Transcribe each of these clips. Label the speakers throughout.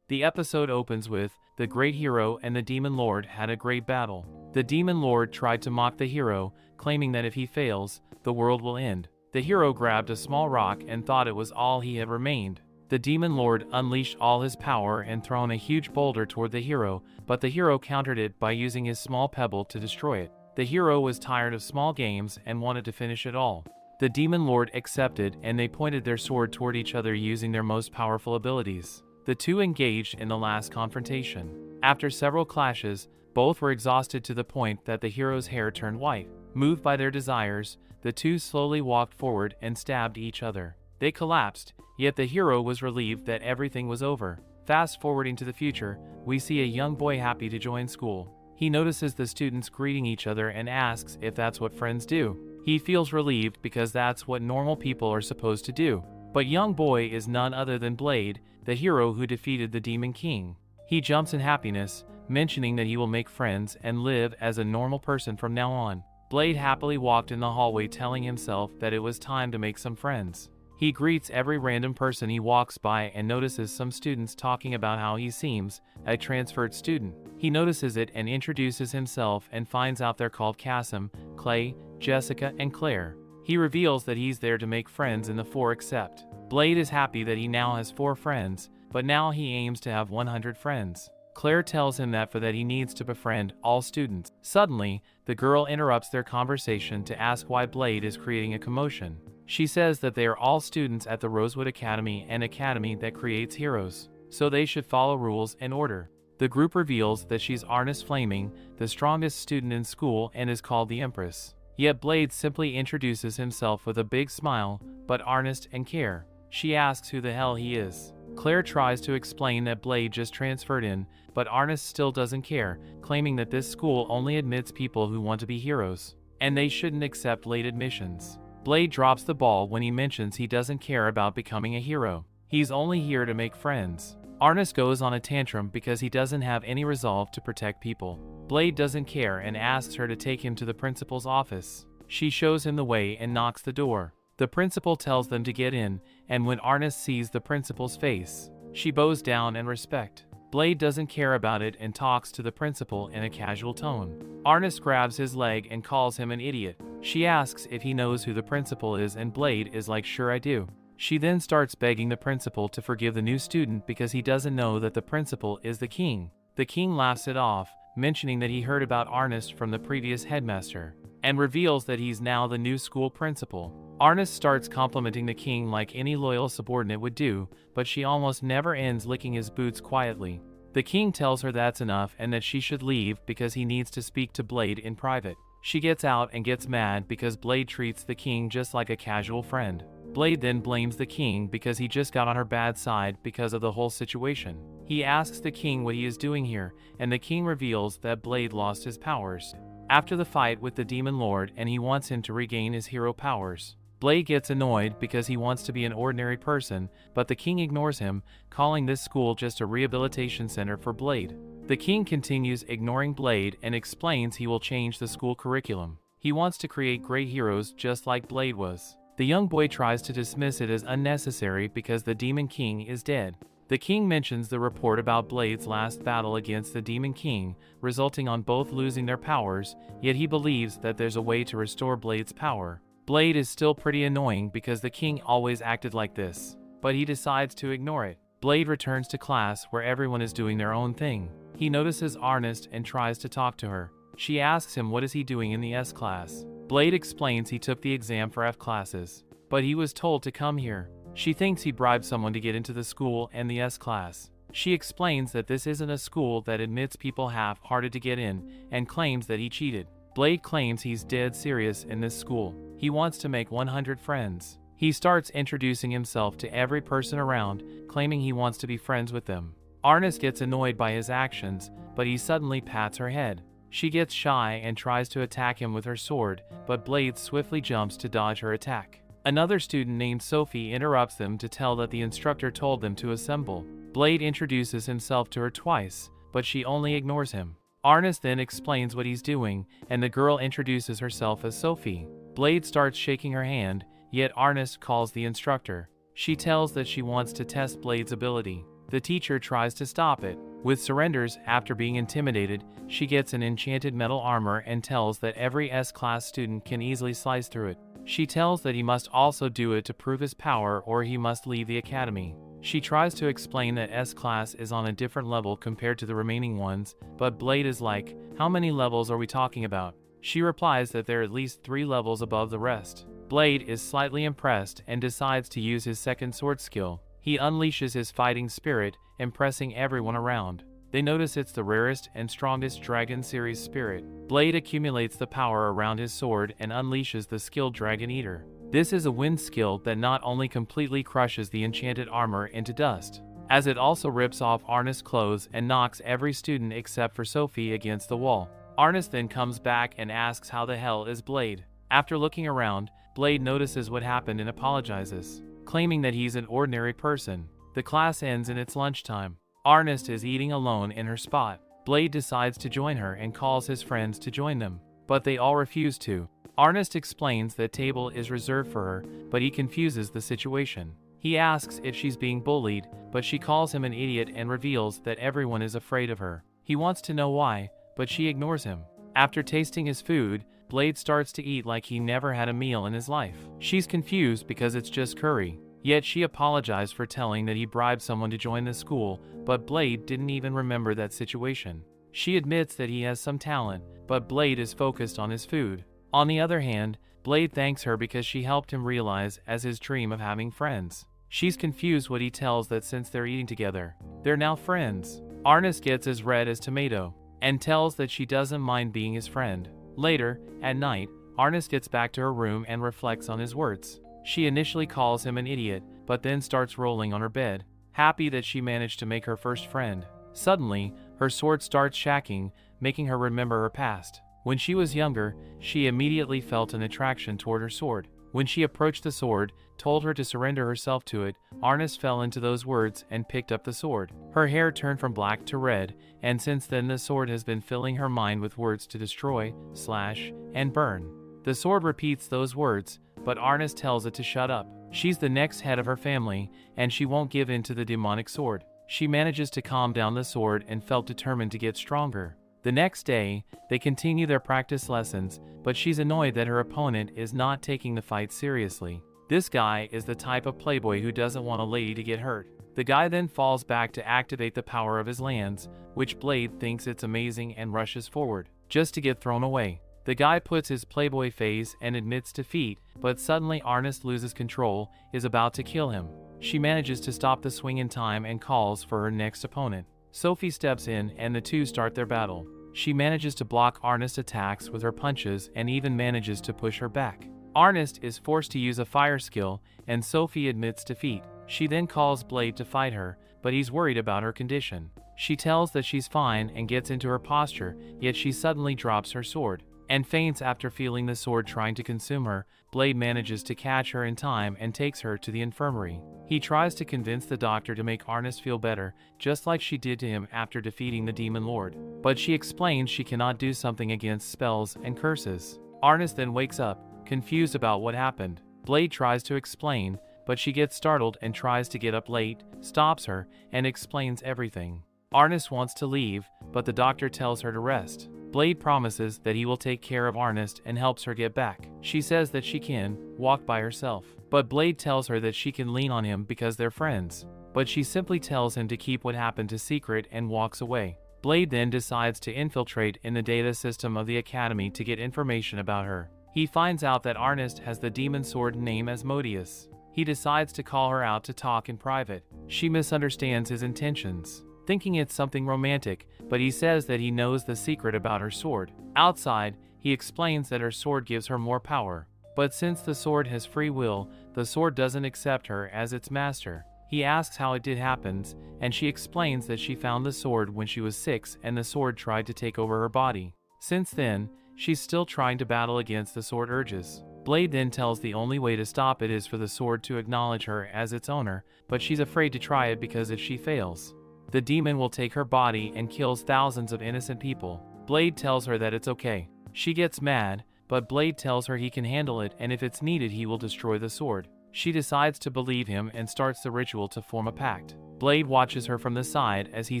Speaker 1: The episode opens with, the great hero and the demon lord had a great battle. The demon lord tried to mock the hero, claiming that if he fails, the world will end. The hero grabbed a small rock and thought it was all he had remained. The demon lord unleashed all his power and thrown a huge boulder toward the hero, but the hero countered it by using his small pebble to destroy it. The hero was tired of small games and wanted to finish it all. The demon lord accepted, and they pointed their sword toward each other using their most powerful abilities. The two engaged in the last confrontation. After several clashes, both were exhausted to the point that the hero's hair turned white. Moved by their desires, the two slowly walked forward and stabbed each other. They collapsed, yet the hero was relieved that everything was over. Fast forwarding to the future, we see a young boy happy to join school. He notices the students greeting each other and asks if that's what friends do. He feels relieved because that's what normal people are supposed to do. But young boy is none other than Blade, the hero who defeated the Demon King. He jumps in happiness, mentioning that he will make friends and live as a normal person from now on. Blade happily walked in the hallway telling himself that it was time to make some friends. He greets every random person he walks by and notices some students talking about how he seems a transferred student. He notices it and introduces himself and finds out they're called Cassim, Clay, Jessica, and Claire. He reveals that he's there to make friends in the four except. Blade is happy that he now has 4 friends, but now he aims to have 100 friends. Claire tells him that he needs to befriend all students. Suddenly, the girl interrupts their conversation to ask why Blade is creating a commotion. She says that they are all students at the Rosewood Academy, an academy that creates heroes, so they should follow rules and order. The group reveals that she's Arnest Flaming, the strongest student in school, and is called the Empress. Yet Blade simply introduces himself with a big smile, but Arnest and care. She asks who the hell he is. Claire tries to explain that Blade just transferred in, but Arnest still doesn't care, claiming that this school only admits people who want to be heroes, and they shouldn't accept late admissions. Blade drops the ball when he mentions he doesn't care about becoming a hero. He's only here to make friends. Arnest goes on a tantrum because he doesn't have any resolve to protect people. Blade doesn't care and asks her to take him to the principal's office. She shows him the way and knocks the door. The principal tells them to get in, and when Arnest sees the principal's face, she bows down in respect. Blade doesn't care about it and talks to the principal in a casual tone. Arnest grabs his leg and calls him an idiot. She asks if he knows who the principal is, and Blade is like, sure I do. She then starts begging the principal to forgive the new student because he doesn't know that the principal is the king. The king laughs it off, mentioning that he heard about Arnest from the previous headmaster, and reveals that he's now the new school principal. Arnest starts complimenting the king like any loyal subordinate would do, but she almost never ends licking his boots quietly. The king tells her that's enough and that she should leave because he needs to speak to Blade in private. She gets out and gets mad because Blade treats the king just like a casual friend. Blade then blames the king because he just got on her bad side because of the whole situation. He asks the king what he is doing here, and the king reveals that Blade lost his powers after the fight with the Demon Lord, and he wants him to regain his hero powers. Blade gets annoyed because he wants to be an ordinary person, but the king ignores him, calling this school just a rehabilitation center for Blade. The king continues ignoring Blade and explains he will change the school curriculum. He wants to create great heroes just like Blade was. The young boy tries to dismiss it as unnecessary because the Demon King is dead. The king mentions the report about Blade's last battle against the Demon King, resulting on both losing their powers, yet he believes that there's a way to restore Blade's power. Blade is still pretty annoying because the king always acted like this, but he decides to ignore it. Blade returns to class where everyone is doing their own thing. He notices Arnest and tries to talk to her. She asks him what is he doing in the S class. Blade explains he took the exam for F classes, but he was told to come here. She thinks he bribed someone to get into the school and the S class. She explains that this isn't a school that admits people half-hearted to get in, and claims that he cheated. Blade claims he's dead serious in this school. He wants to make 100 friends. He starts introducing himself to every person around, claiming he wants to be friends with them. Arnest gets annoyed by his actions, but he suddenly pats her head. She gets shy and tries to attack him with her sword, but Blade swiftly jumps to dodge her attack. Another student named Sophie interrupts them to tell that the instructor told them to assemble. Blade introduces himself to her twice, but she only ignores him. Arnest then explains what he's doing, and the girl introduces herself as Sophie. Blade starts shaking her hand, yet Arnest calls the instructor. She tells that she wants to test Blade's ability. The teacher tries to stop it. With surrenders after being intimidated, she gets an enchanted metal armor and tells that every S-class student can easily slice through it. She tells that he must also do it to prove his power or he must leave the academy. She tries to explain that S-class is on a different level compared to the remaining ones, but Blade is like, how many levels are we talking about? She replies that they're at least 3 levels above the rest. Blade is slightly impressed and decides to use his second sword skill. He unleashes his fighting spirit, impressing everyone around. They notice it's the rarest and strongest Dragon Series spirit. Blade accumulates the power around his sword and unleashes the skilled Dragon Eater. This is a wind skill that not only completely crushes the enchanted armor into dust, as it also rips off Arnest's clothes and knocks every student except for Sophie against the wall. Arnest then comes back and asks how the hell is Blade. After looking around, Blade notices what happened and apologizes, claiming that he's an ordinary person. The class ends and it's lunchtime. Arnest is eating alone in her spot. Blade decides to join her and calls his friends to join them, but they all refuse to. Arnest explains that table is reserved for her, but he confuses the situation. He asks if she's being bullied, but she calls him an idiot and reveals that everyone is afraid of her. He wants to know why, but she ignores him. After tasting his food, Blade starts to eat like he never had a meal in his life. She's confused because it's just curry. Yet she apologized for telling that he bribed someone to join the school, but Blade didn't even remember that situation. She admits that he has some talent, but Blade is focused on his food. On the other hand, Blade thanks her because she helped him realize as his dream of having friends. She's confused what he tells that since they're eating together, they're now friends. Arnest gets as red as tomato, and tells that she doesn't mind being his friend. Later, at night, Arnest gets back to her room and reflects on his words. She initially calls him an idiot, but then starts rolling on her bed, happy that she managed to make her first friend. Suddenly, her sword starts shacking, making her remember her past. When she was younger, she immediately felt an attraction toward her sword. When she approached the sword, told her to surrender herself to it, Arnest fell into those words and picked up the sword. Her hair turned from black to red, and since then the sword has been filling her mind with words to destroy, slash, and burn. The sword repeats those words, but Arnest tells it to shut up. She's the next head of her family, and she won't give in to the demonic sword. She manages to calm down the sword and felt determined to get stronger. The next day, they continue their practice lessons, but she's annoyed that her opponent is not taking the fight seriously. This guy is the type of playboy who doesn't want a lady to get hurt. The guy then falls back to activate the power of his lands, which Blade thinks it's amazing and rushes forward, just to get thrown away. The guy puts his playboy phase and admits defeat, but suddenly Arnest loses control, is about to kill him. She manages to stop the swing in time and calls for her next opponent. Sophie steps in and the two start their battle. She manages to block Arnest's attacks with her punches and even manages to push her back. Arnest is forced to use a fire skill, and Sophie admits defeat. She then calls Blade to fight her, but he's worried about her condition. She tells that she's fine and gets into her posture, yet she suddenly drops her sword and faints after feeling the sword trying to consume her. Blade manages to catch her in time and takes her to the infirmary. He tries to convince the doctor to make Arnest feel better, just like she did to him after defeating the Demon Lord. But she explains she cannot do something against spells and curses. Arnest then wakes up, confused about what happened. Blade tries to explain, but she gets startled and tries to get up late, stops her, and explains everything. Arnest wants to leave, but the doctor tells her to rest. Blade promises that he will take care of Arnest and helps her get back. She says that she can walk by herself, but Blade tells her that she can lean on him because they're friends. But she simply tells him to keep what happened a secret and walks away. Blade then decides to infiltrate in the data system of the academy to get information about her. He finds out that Arnest has the demon sword name Asmodeus. He decides to call her out to talk in private. She misunderstands his intentions, thinking it's something romantic, but he says that he knows the secret about her sword. Outside, he explains that her sword gives her more power. But since the sword has free will, the sword doesn't accept her as its master. He asks how it did happen, and she explains that she found the sword when she was 6 and the sword tried to take over her body. Since then, she's still trying to battle against the sword urges. Blade then tells the only way to stop it is for the sword to acknowledge her as its owner, but she's afraid to try it because if she fails, the demon will take her body and kills thousands of innocent people. Blade tells her that it's okay. She gets mad, but Blade tells her he can handle it and if it's needed he will destroy the sword. She decides to believe him and starts the ritual to form a pact. Blade watches her from the side as he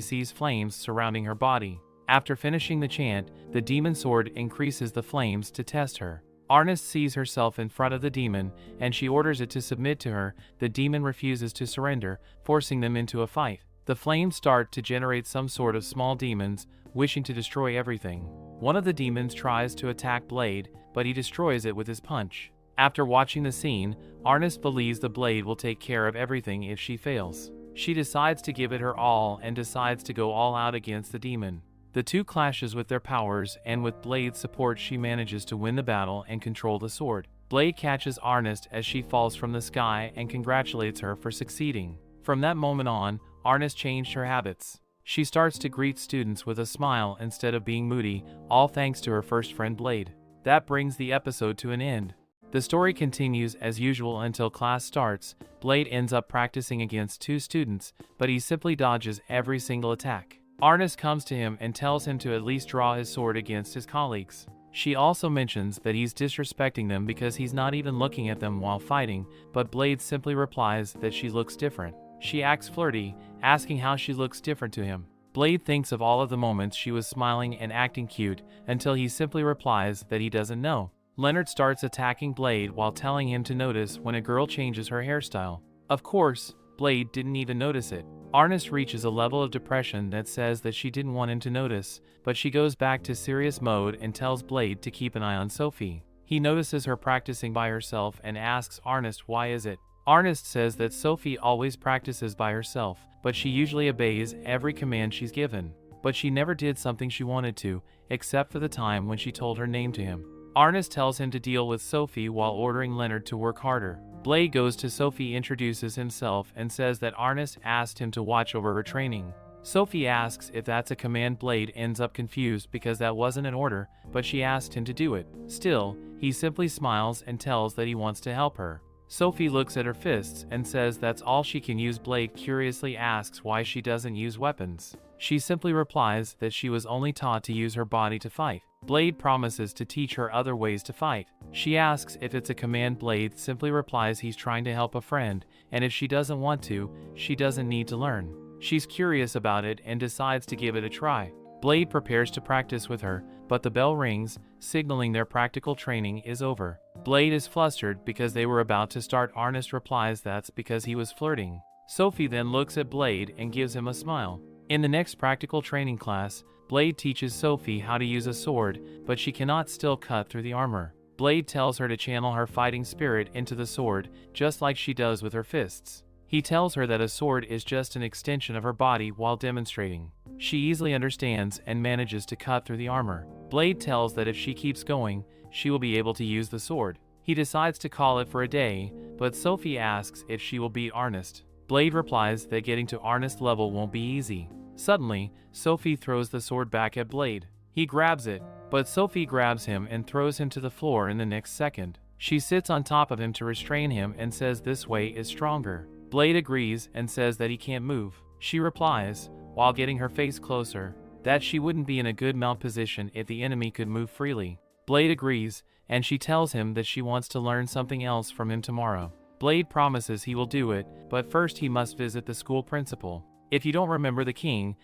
Speaker 1: sees flames surrounding her body. After finishing the chant, the demon sword increases the flames to test her. Arnest sees herself in front of the demon, and she orders it to submit to her. The demon refuses to surrender, forcing them into a fight. The flames start to generate some sort of small demons, wishing to destroy everything. One of the demons tries to attack Blade, but he destroys it with his punch. After watching the scene, Arnest believes the Blade will take care of everything if she fails. She decides to give it her all and decides to go all out against the demon. The two clashes with their powers, and with Blade's support she manages to win the battle and control the sword. Blade catches Arnest as she falls from the sky and congratulates her for succeeding. From that moment on, Arnest changed her habits. She starts to greet students with a smile instead of being moody, all thanks to her first friend Blade. That brings the episode to an end. The story continues as usual until class starts. Blade ends up practicing against two students, but he simply dodges every single attack. Arnest comes to him and tells him to at least draw his sword against his colleagues. She also mentions that he's disrespecting them because he's not even looking at them while fighting, but Blade simply replies that she looks different. She acts flirty, asking how she looks different to him. Blade thinks of all of the moments she was smiling and acting cute, until he simply replies that he doesn't know. Leonard starts attacking Blade while telling him to notice when a girl changes her hairstyle. Of course, Blade didn't even notice it. Arnest reaches a level of depression that says that she didn't want him to notice, but she goes back to serious mode and tells Blade to keep an eye on Sophie. He notices her practicing by herself and asks Arnest why is it. Arnest says that Sophie always practices by herself, but she usually obeys every command she's given. But she never did something she wanted to, except for the time when she told her name to him. Arnest tells him to deal with Sophie while ordering Leonard to work harder. Blade goes to Sophie, introduces himself, and says that Arnest asked him to watch over her training. Sophie asks if that's a command. Blade ends up confused because that wasn't an order, but she asked him to do it. Still, he simply smiles and tells that he wants to help her. Sophie looks at her fists and says that's all she can use. Blade curiously asks why she doesn't use weapons. She simply replies that she was only taught to use her body to fight. Blade promises to teach her other ways to fight. She asks if it's a command. Blade simply replies he's trying to help a friend, and if she doesn't want to, she doesn't need to learn. She's curious about it and decides to give it a try. Blade prepares to practice with her, but the bell rings, signaling their practical training is over. Blade is flustered because they were about to start. Arnest replies that's because he was flirting. Sophie then looks at Blade and gives him a smile. In the next practical training class, Blade teaches Sophie how to use a sword, but she cannot still cut through the armor. Blade tells her to channel her fighting spirit into the sword, just like she does with her fists. He tells her that a sword is just an extension of her body while demonstrating. She easily understands and manages to cut through the armor. Blade tells that if she keeps going, she will be able to use the sword. He decides to call it for a day, but Sophie asks if she will beat Arnest. Blade replies that getting to Arnest's level won't be easy. Suddenly, Sophie throws the sword back at Blade. He grabs it, but Sophie grabs him and throws him to the floor in the next second. She sits on top of him to restrain him and says this way is stronger. Blade agrees and says that he can't move. She replies, while getting her face closer, that she wouldn't be in a good mount position if the enemy could move freely. Blade agrees, and she tells him that she wants to learn something else from him tomorrow. Blade promises he will do it, but first he must visit the school principal. If you don't remember the king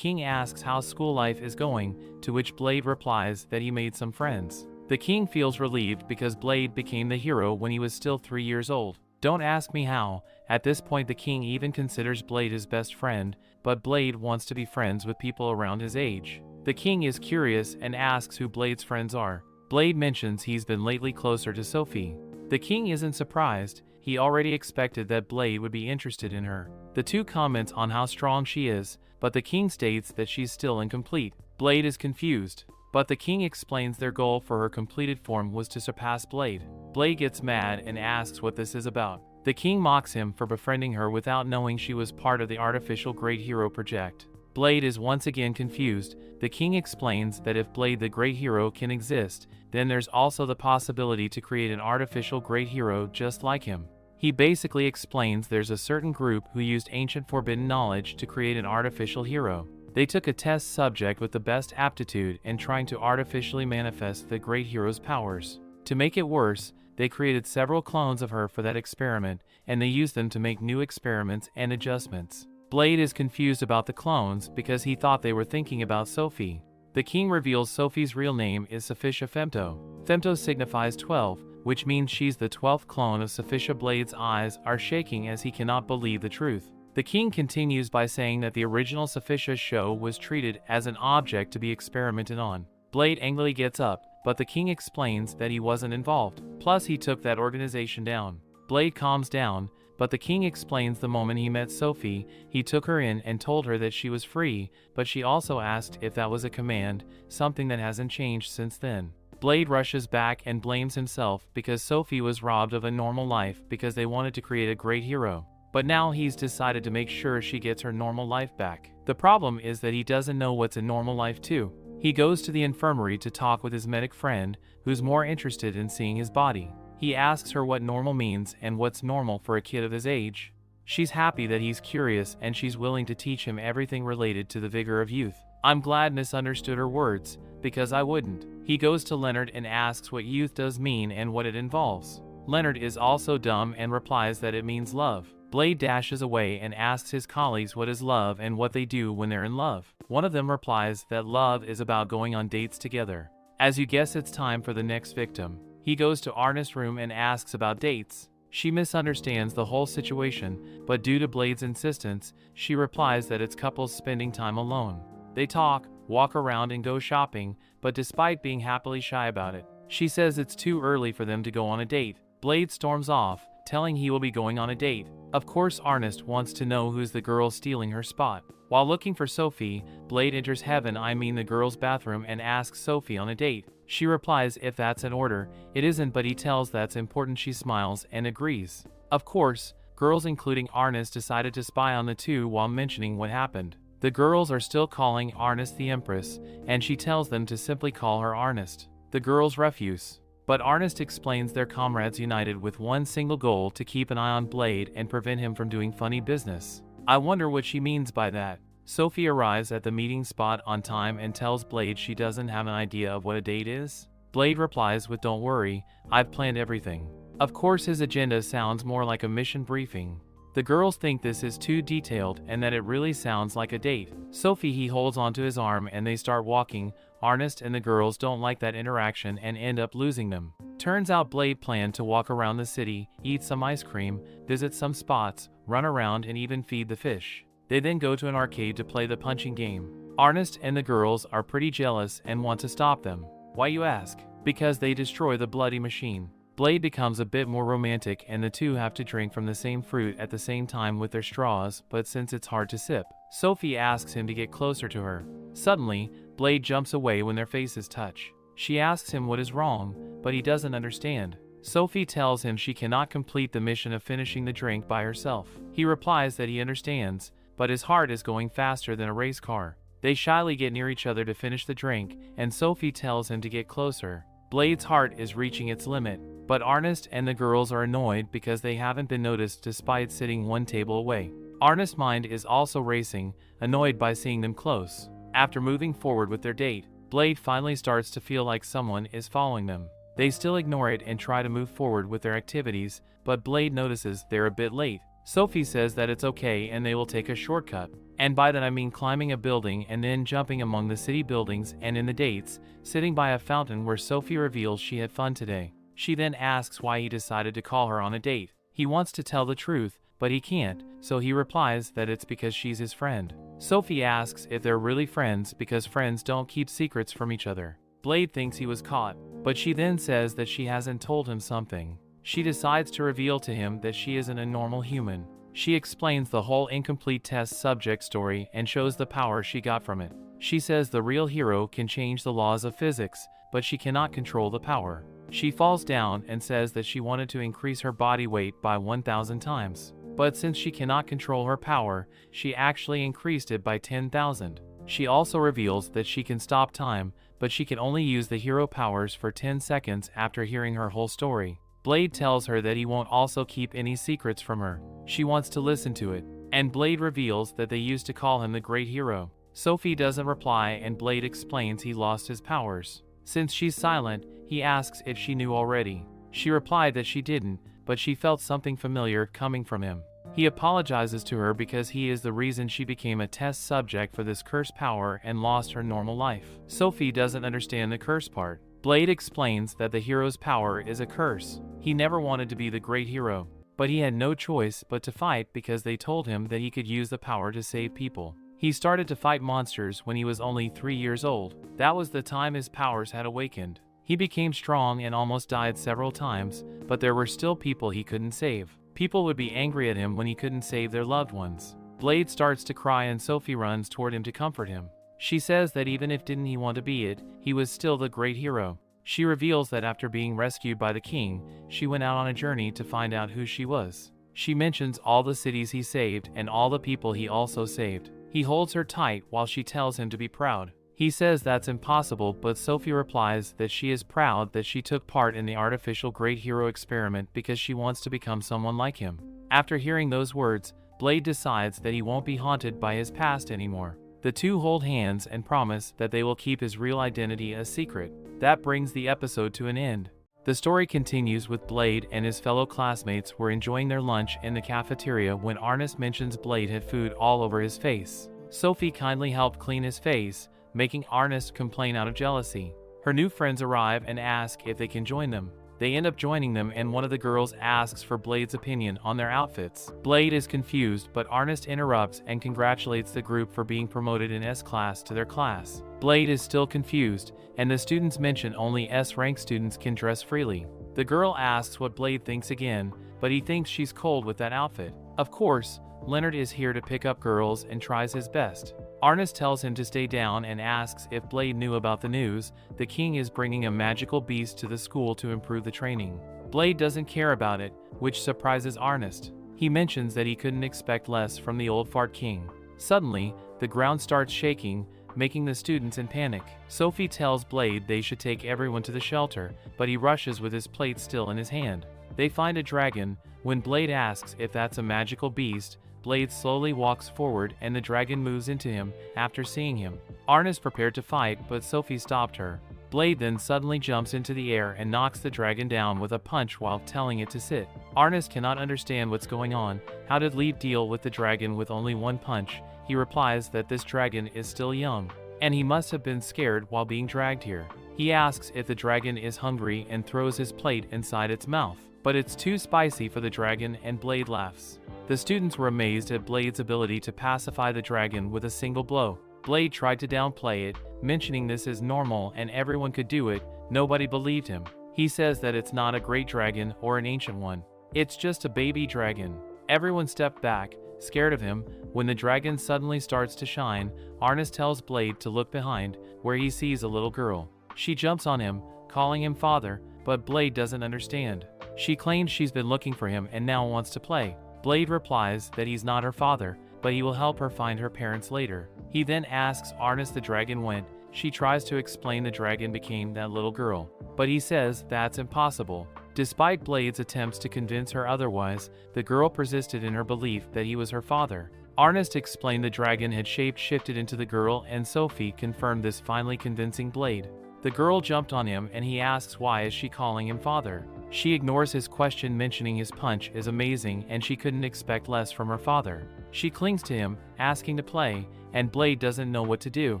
Speaker 1: asks how school life is going, to which Blade replies that he made some friends. The king feels relieved because Blade became the hero when he was still 3 years old. Don't ask me how. At this point the king even considers Blade his best friend, but Blade wants to be friends with people around his age. The king is curious and asks who Blade's friends are. Blade mentions he's been lately closer to Sophie. The king isn't surprised. He already expected that Blade would be interested in her. The two comment on how strong she is, but the king states that she's still incomplete. Blade is confused, but the king explains their goal for her completed form was to surpass Blade. Blade gets mad and asks what this is about. The king mocks him for befriending her without knowing she was part of the artificial great hero project. Blade is once again confused. The king explains that if Blade the great hero can exist, then there's also the possibility to create an artificial great hero just like him. He basically explains there's a certain group who used ancient forbidden knowledge to create an artificial hero. They took a test subject with the best aptitude and trying to artificially manifest the great hero's powers. To make it worse, they created several clones of her for that experiment, and they used them to make new experiments and adjustments. Blade is confused about the clones because he thought they were thinking about Sophie. The king reveals Sophie's real name is Sophia Femto. Femto signifies 12, which means she's the 12th clone of Sophia. Blade's eyes are shaking as he cannot believe the truth. The king continues by saying that the original Sophia show was treated as an object to be experimented on. Blade angrily gets up, but the king explains that he wasn't involved. Plus, he took that organization down. Blade calms down, but the king explains the moment he met Sophie, he took her in and told her that she was free, but she also asked if that was a command, something that hasn't changed since then. Blade rushes back and blames himself because Sophie was robbed of a normal life because they wanted to create a great hero. But now he's decided to make sure she gets her normal life back. The problem is that he doesn't know what's a normal life too. He goes to the infirmary to talk with his medic friend, who's more interested in seeing his body. He asks her what normal means and what's normal for a kid of his age. She's happy that he's curious and she's willing to teach him everything related to the vigor of youth. I'm glad misunderstood her words, because I wouldn't. He goes to Leonard and asks what youth does mean and what it involves. Leonard is also dumb and replies that it means love. Blade dashes away and asks his colleagues what is love and what they do when they're in love. One of them replies that love is about going on dates together. As you guess, it's time for the next victim. He goes to Arnest's room and asks about dates. She misunderstands the whole situation, but due to Blade's insistence, she replies that it's couples spending time alone. They talk, walk around and go shopping, but despite being happily shy about it, she says it's too early for them to go on a date. Blade storms off, telling he will be going on a date. Of course, Arnest wants to know who's the girl stealing her spot. While looking for Sophie, Blade enters the girl's bathroom and asks Sophie on a date. She replies if that's an order. It isn't, but he tells that's important. She smiles and agrees. Of course, girls including Arnest decided to spy on the two while mentioning what happened. The girls are still calling Arnest the Empress, and she tells them to simply call her Arnest. The girls refuse. But Arnest explains their comrades united with one single goal: to keep an eye on Blade and prevent him from doing funny business. I wonder what she means by that. Sophie arrives at the meeting spot on time and tells Blade she doesn't have an idea of what a date is. Blade replies with "Don't worry, I've planned everything." Of course, his agenda sounds more like a mission briefing. The girls think this is too detailed and that it really sounds like a date. He holds onto his arm and they start walking. Arnest and the girls don't like that interaction and end up losing them. Turns out Blade planned to walk around the city, eat some ice cream, visit some spots, run around and even feed the fish. They then go to an arcade to play the punching game. Arnest and the girls are pretty jealous and want to stop them. Why, you ask? Because they destroy the bloody machine. Blade becomes a bit more romantic and the two have to drink from the same fruit at the same time with their straws, but since it's hard to sip, Sophie asks him to get closer to her. Suddenly, Blade jumps away when their faces touch. She asks him what is wrong, but he doesn't understand. Sophie tells him she cannot complete the mission of finishing the drink by herself. He replies that he understands, but his heart is going faster than a race car. They shyly get near each other to finish the drink, and Sophie tells him to get closer. Blade's heart is reaching its limit, but Arnest and the girls are annoyed because they haven't been noticed despite sitting one table away. Arnest's mind is also racing, annoyed by seeing them close. After moving forward with their date, Blade finally starts to feel like someone is following them. They still ignore it and try to move forward with their activities, but Blade notices they're a bit late. Sophie says that it's okay and they will take a shortcut. And by that I mean climbing a building and then jumping among the city buildings, and in the dates, sitting by a fountain where Sophie reveals she had fun today. She then asks why he decided to call her on a date. He wants to tell the truth, but he can't, so he replies that it's because she's his friend. Sophie asks if they're really friends because friends don't keep secrets from each other. Blade thinks he was caught, but she then says that she hasn't told him something. She decides to reveal to him that she isn't a normal human. She explains the whole incomplete test subject story and shows the power she got from it. She says the real hero can change the laws of physics, but she cannot control the power. She falls down and says that she wanted to increase her body weight by 1,000 times. But since she cannot control her power, she actually increased it by 10,000. She also reveals that she can stop time, but she can only use the hero powers for 10 seconds after hearing her whole story. Blade tells her that he won't also keep any secrets from her. She wants to listen to it, and Blade reveals that they used to call him the great hero. Sophie doesn't reply and Blade explains he lost his powers. Since she's silent, he asks if she knew already. She replied that she didn't, but she felt something familiar coming from him. He apologizes to her because he is the reason she became a test subject for this cursed power and lost her normal life. Sophie doesn't understand the curse part. Blade explains that the hero's power is a curse. He never wanted to be the great hero, but he had no choice but to fight because they told him that he could use the power to save people. He started to fight monsters when he was only 3 years old. That was the time his powers had awakened. He became strong and almost died several times, but there were still people he couldn't save. People would be angry at him when he couldn't save their loved ones. Blade starts to cry and Sophie runs toward him to comfort him. She says that even if didn't he want to be it, he was still the great hero. She reveals that after being rescued by the king, she went out on a journey to find out who she was. She mentions all the cities he saved and all the people he also saved. He holds her tight while she tells him to be proud. He says that's impossible, but Sophie replies that she is proud that she took part in the artificial great hero experiment because she wants to become someone like him. After hearing those words, Blade decides that he won't be haunted by his past anymore. The two hold hands and promise that they will keep his real identity a secret. That brings the episode to an end. The story continues with Blade and his fellow classmates were enjoying their lunch in the cafeteria when Arnest mentions Blade had food all over his face. Sophie kindly helped clean his face, making Arnest complain out of jealousy. Her new friends arrive and ask if they can join them. They end up joining them and one of the girls asks for Blade's opinion on their outfits. Blade is confused, but Arnest interrupts and congratulates the group for being promoted in S class to their class. Blade is still confused, and the students mention only S-rank students can dress freely. The girl asks what Blade thinks again, but he thinks she's cold with that outfit. Of course, Leonard is here to pick up girls and tries his best. Arnest tells him to stay down and asks if Blade knew about the news. The king is bringing a magical beast to the school to improve the training. Blade doesn't care about it, which surprises Arnest. He mentions that he couldn't expect less from the old fart king. Suddenly, the ground starts shaking, making the students in panic. Sophie tells Blade they should take everyone to the shelter, but he rushes with his plate still in his hand. They find a dragon. When Blade asks if that's a magical beast, Blade slowly walks forward and the dragon moves into him after seeing him. Arnest prepared to fight, but Sophie stopped her. Blade then suddenly jumps into the air and knocks the dragon down with a punch while telling it to sit. Arnest cannot understand what's going on. How did Leaf deal with the dragon with only one punch? He replies that this dragon is still young, and he must have been scared while being dragged here. He asks if the dragon is hungry and throws his plate inside its mouth, but it's too spicy for the dragon and Blade laughs. The students were amazed at Blade's ability to pacify the dragon with a single blow. Blade tried to downplay it, mentioning this is normal and everyone could do it. Nobody believed him. He says that it's not a great dragon or an ancient one. It's just a baby dragon. Everyone stepped back, scared of him. When the dragon suddenly starts to shine, Arnest tells Blade to look behind, where he sees a little girl. She jumps on him, calling him father, but Blade doesn't understand. She claims she's been looking for him and now wants to play. Blade replies that he's not her father, but he will help her find her parents later. He then asks Arnest the dragon went. She tries to explain the dragon became that little girl, but he says that's impossible. Despite Blade's attempts to convince her otherwise, the girl persisted in her belief that he was her father. Arnest explained the dragon had shape-shifted into the girl and Sophie confirmed this, finally convincing Blade. The girl jumped on him and he asks why is she calling him father. She ignores his question, mentioning his punch is amazing and she couldn't expect less from her father. She clings to him, asking to play, and Blade doesn't know what to do.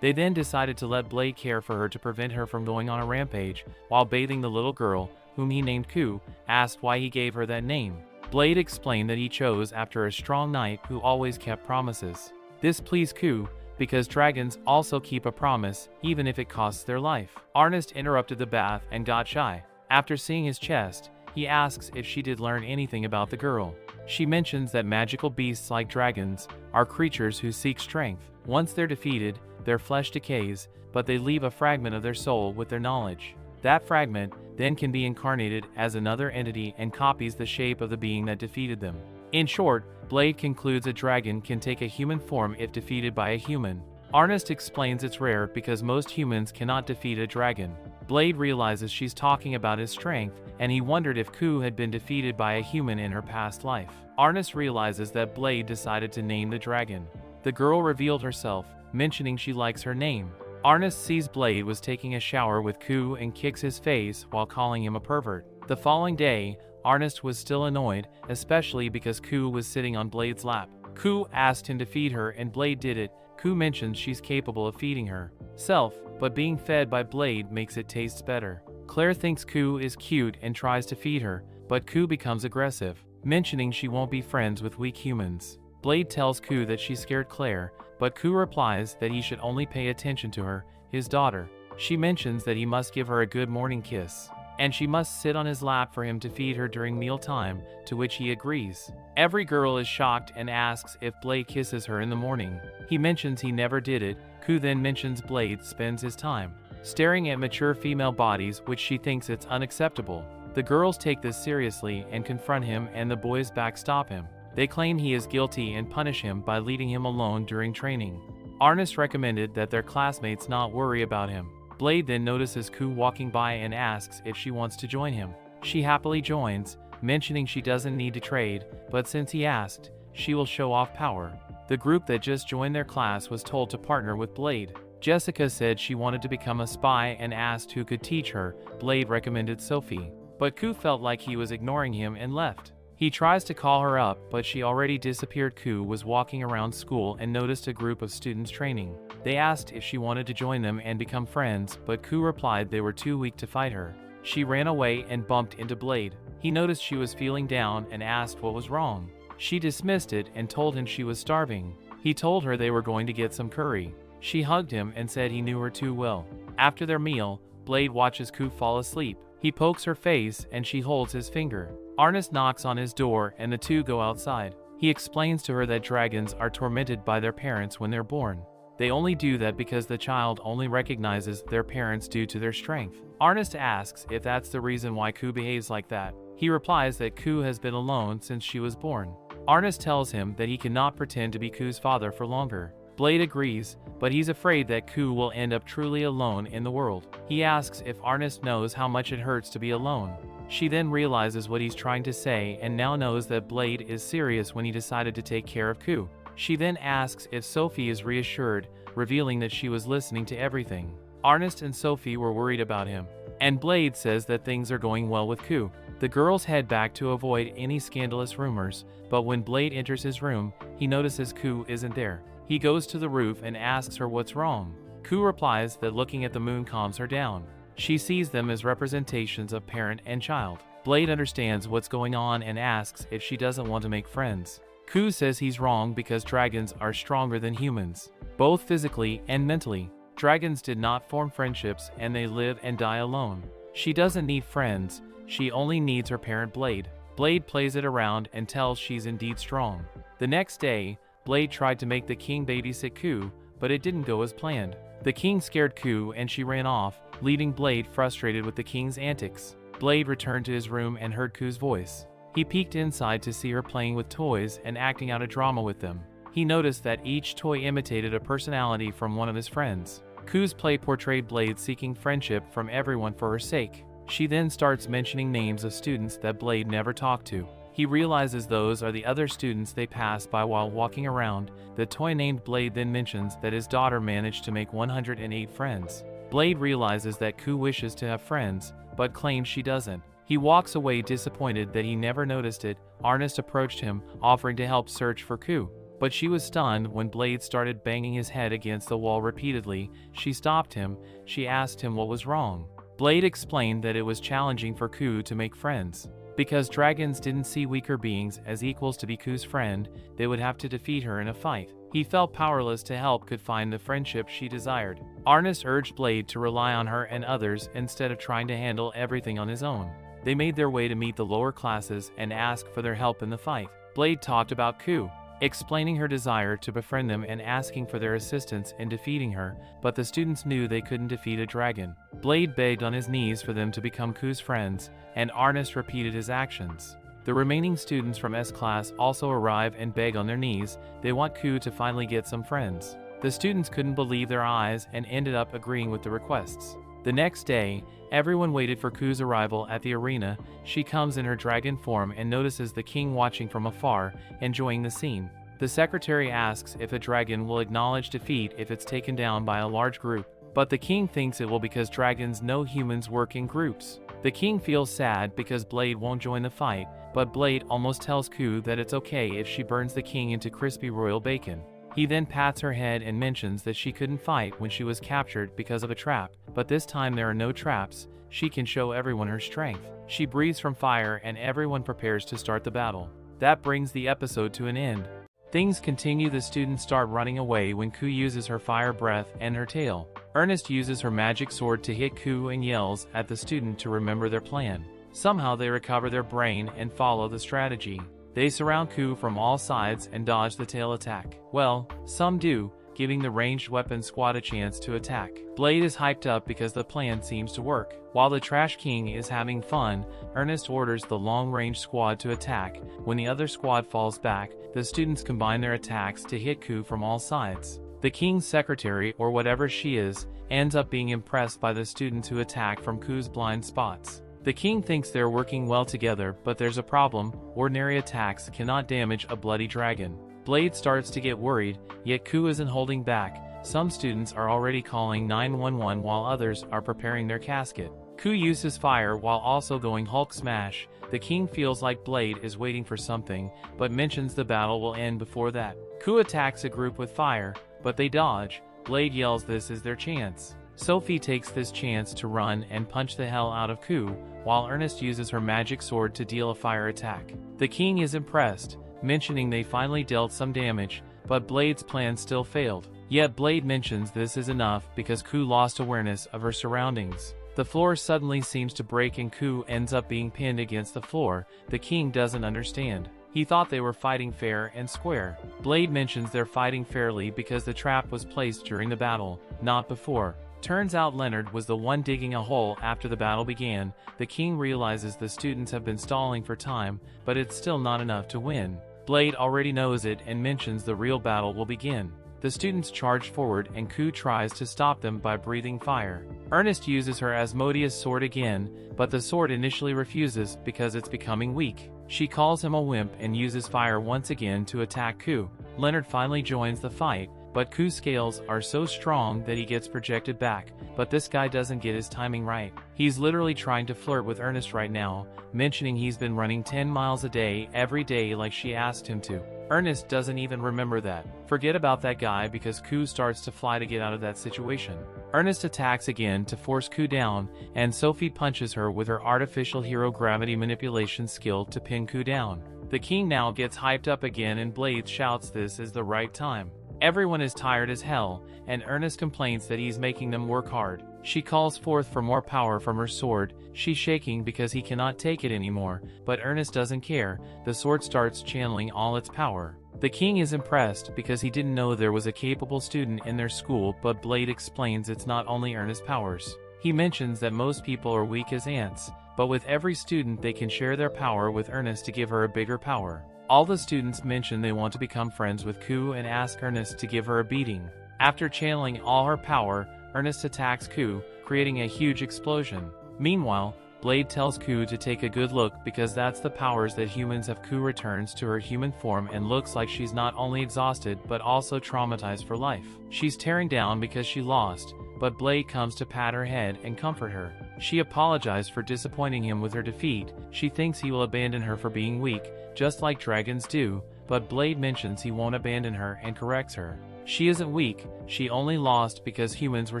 Speaker 1: They then decided to let Blade care for her to prevent her from going on a rampage. While bathing the little girl, whom he named Ku, asked why he gave her that name. Blade explained that he chose after a strong knight who always kept promises. This pleased Ku, because dragons also keep a promise, even if it costs their life. Arnest interrupted the bath and got shy. After seeing his chest, he asks if she did learn anything about the girl. She mentions that magical beasts like dragons are creatures who seek strength. Once they're defeated, their flesh decays, but they leave a fragment of their soul with their knowledge. That fragment then can be incarnated as another entity and copies the shape of the being that defeated them. In short, Blade concludes a dragon can take a human form if defeated by a human. Arnest explains it's rare because most humans cannot defeat a dragon. Blade realizes she's talking about his strength, and he wondered if Ku had been defeated by a human in her past life. Arnest realizes that Blade decided to name the dragon. The girl revealed herself, mentioning she likes her name. Arnest sees Blade was taking a shower with Ku and kicks his face while calling him a pervert. The following day, Arnest was still annoyed, especially because Ku was sitting on Blade's lap. Ku asked him to feed her and Blade did it. Ku mentions she's capable of feeding herself, but being fed by Blade makes it taste better. Claire thinks Ku is cute and tries to feed her, but Ku becomes aggressive, mentioning she won't be friends with weak humans. Blade tells Ku that she's scared Claire, but Ku replies that he should only pay attention to her, his daughter. She mentions that he must give her a good morning kiss, and she must sit on his lap for him to feed her during mealtime, to which he agrees. Every girl is shocked and asks if Blade kisses her in the morning. He mentions he never did it. Ku then mentions Blade spends his time staring at mature female bodies, which she thinks it's unacceptable. The girls take this seriously and confront him, and the boys backstop him. They claim he is guilty and punish him by leaving him alone during training. Arnest recommended that their classmates not worry about him. Blade then notices Ku walking by and asks if she wants to join him. She happily joins, mentioning she doesn't need to trade, but since he asked, she will show off power. The group that just joined their class was told to partner with Blade. Jessica said she wanted to become a spy and asked who could teach her. Blade recommended Sophie, but Ku felt like he was ignoring him and left. He tries to call her up, but she already disappeared. Ku was walking around school and noticed a group of students training. They asked if she wanted to join them and become friends, but Ku replied they were too weak to fight her. She ran away and bumped into Blade. He noticed she was feeling down and asked what was wrong. She dismissed it and told him she was starving. He told her they were going to get some curry. She hugged him and said he knew her too well. After their meal, Blade watches Ku fall asleep. He pokes her face and she holds his finger. Arnest knocks on his door and the two go outside. He explains to her that dragons are tormented by their parents when they're born. They only do that because the child only recognizes their parents due to their strength. Arnest asks if that's the reason why Ku behaves like that. He replies that Ku has been alone since she was born. Arnest tells him that he cannot pretend to be Ku's father for longer. Blade agrees, but he's afraid that Ku will end up truly alone in the world. He asks if Arnest knows how much it hurts to be alone. She then realizes what he's trying to say and now knows that Blade is serious when he decided to take care of Ku. She then asks if Sophie is reassured, revealing that she was listening to everything. Arnest and Sophie were worried about him, and Blade says that things are going well with Ku. The girls head back to avoid any scandalous rumors, but when Blade enters his room, he notices Ku isn't there. He goes to the roof and asks her what's wrong. Ku replies that looking at the moon calms her down. She sees them as representations of parent and child. Blade understands what's going on and asks if she doesn't want to make friends. Ku says he's wrong because dragons are stronger than humans, both physically and mentally. Dragons did not form friendships and they live and die alone. She doesn't need friends, she only needs her parent Blade. Blade plays it around and tells she's indeed strong. The next day, Blade tried to make the king babysit Ku, but it didn't go as planned. The king scared Ku and she ran off, leaving Blade frustrated with the king's antics. Blade returned to his room and heard Ku's voice. He peeked inside to see her playing with toys and acting out a drama with them. He noticed that each toy imitated a personality from one of his friends. Ku's play portrayed Blade seeking friendship from everyone for her sake. She then starts mentioning names of students that Blade never talked to. He realizes those are the other students they passed by while walking around. The toy named Blade then mentions that his daughter managed to make 108 friends. Blade realizes that Ku wishes to have friends, but claims she doesn't. He walks away disappointed that he never noticed it. Arnest approached him, offering to help search for Ku, but she was stunned when Blade started banging his head against the wall repeatedly. She stopped him. She asked him what was wrong. Blade explained that it was challenging for Ku to make friends. Because dragons didn't see weaker beings as equals to be Ku's friend, they would have to defeat her in a fight. He felt powerless to help Ku find the friendship she desired. Arnest urged Blade to rely on her and others instead of trying to handle everything on his own. They made their way to meet the lower classes and ask for their help in the fight. Blade talked about Ku, explaining her desire to befriend them and asking for their assistance in defeating her, but the students knew they couldn't defeat a dragon. Blade begged on his knees for them to become Ku's friends, and Arnest repeated his actions. The remaining students from S class also arrive and beg on their knees. They want Ku to finally get some friends. The students couldn't believe their eyes and ended up agreeing with the requests. The next day, everyone waited for Ku's arrival at the arena. She comes in her dragon form and notices the king watching from afar, enjoying the scene. The secretary asks if a dragon will acknowledge defeat if it's taken down by a large group. but the king thinks it will because dragons know humans work in groups. The king feels sad because Blade won't join the fight, but Blade almost tells Ku that it's okay if she burns the king into crispy royal bacon. He then pats her head and mentions that she couldn't fight when she was captured because of a trap, but this time there are no traps. She can show everyone her strength. She breathes from fire and everyone prepares to start the battle. That brings the episode to an end. Things continue. The students start running away when Ku uses her fire breath and her tail. Arnest uses her magic sword to hit Ku and yells at the student to remember their plan. Somehow they recover their brain and follow the strategy. They surround Ku from all sides and dodge the tail attack. Well, some do, giving the ranged weapon squad a chance to attack. Blade is hyped up because the plan seems to work. While the Trash King is having fun, Arnest orders the long-range squad to attack. When the other squad falls back, the students combine their attacks to hit Ku from all sides. The king's secretary, or whatever she is, ends up being impressed by the students who attack from Ku's blind spots. The king thinks they're working well together, but there's a problem. Ordinary attacks cannot damage a bloody dragon. Blade starts to get worried, yet Ku isn't holding back. Some students are already calling 911 while others are preparing their casket. Ku uses fire while also going Hulk smash. The king feels like Blade is waiting for something, but mentions the battle will end before that. Ku attacks a group with fire, but they dodge. Blade yells this is their chance. Sophie takes this chance to run and punch the hell out of Ku, while Arnest uses her magic sword to deal a fire attack. The king is impressed, mentioning they finally dealt some damage, but Blade's plan still failed. Yet Blade mentions this is enough because Ku lost awareness of her surroundings. The floor suddenly seems to break and Ku ends up being pinned against the floor. The king doesn't understand. He thought they were fighting fair and square. Blade mentions they're fighting fairly because the trap was placed during the battle, not before. Turns out Leonard was the one digging a hole after the battle began. The king realizes the students have been stalling for time, but it's still not enough to win. Blade already knows it and mentions the real battle will begin. The students charge forward and Ku tries to stop them by breathing fire. Arnest uses her Asmodeus sword again, but the sword initially refuses because it's becoming weak. She calls him a wimp and uses fire once again to attack Ku. Leonard finally joins the fight, but Ku's scales are so strong that he gets projected back, but this guy doesn't get his timing right. He's literally trying to flirt with Arnest right now, mentioning he's been running 10 miles a day every day like she asked him to. Arnest doesn't even remember that. Forget about that guy because Ku starts to fly to get out of that situation. Arnest attacks again to force Ku down, and Sophie punches her with her artificial hero gravity manipulation skill to pin Ku down. The king now gets hyped up again and Blade shouts this is the right time. Everyone is tired as hell, and Arnest complains that he's making them work hard. She calls forth for more power from her sword. She's shaking because he cannot take it anymore, but Arnest doesn't care. The sword starts channeling all its power. The king is impressed because he didn't know there was a capable student in their school, but Blade explains it's not only Arnest's powers. He mentions that most people are weak as ants, but with every student they can share their power with Arnest to give her a bigger power. All the students mention they want to become friends with Ku and ask Arnest to give her a beating. After channeling all her power, Arnest attacks Ku, creating a huge explosion. Meanwhile, Blade tells Ku to take a good look because that's the powers that humans have. Ku returns to her human form and looks like she's not only exhausted but also traumatized for life. She's tearing down because she lost, but Blade comes to pat her head and comfort her. She apologized for disappointing him with her defeat. She thinks he will abandon her for being weak, just like dragons do, but Blade mentions he won't abandon her and corrects her. She isn't weak, she only lost because humans were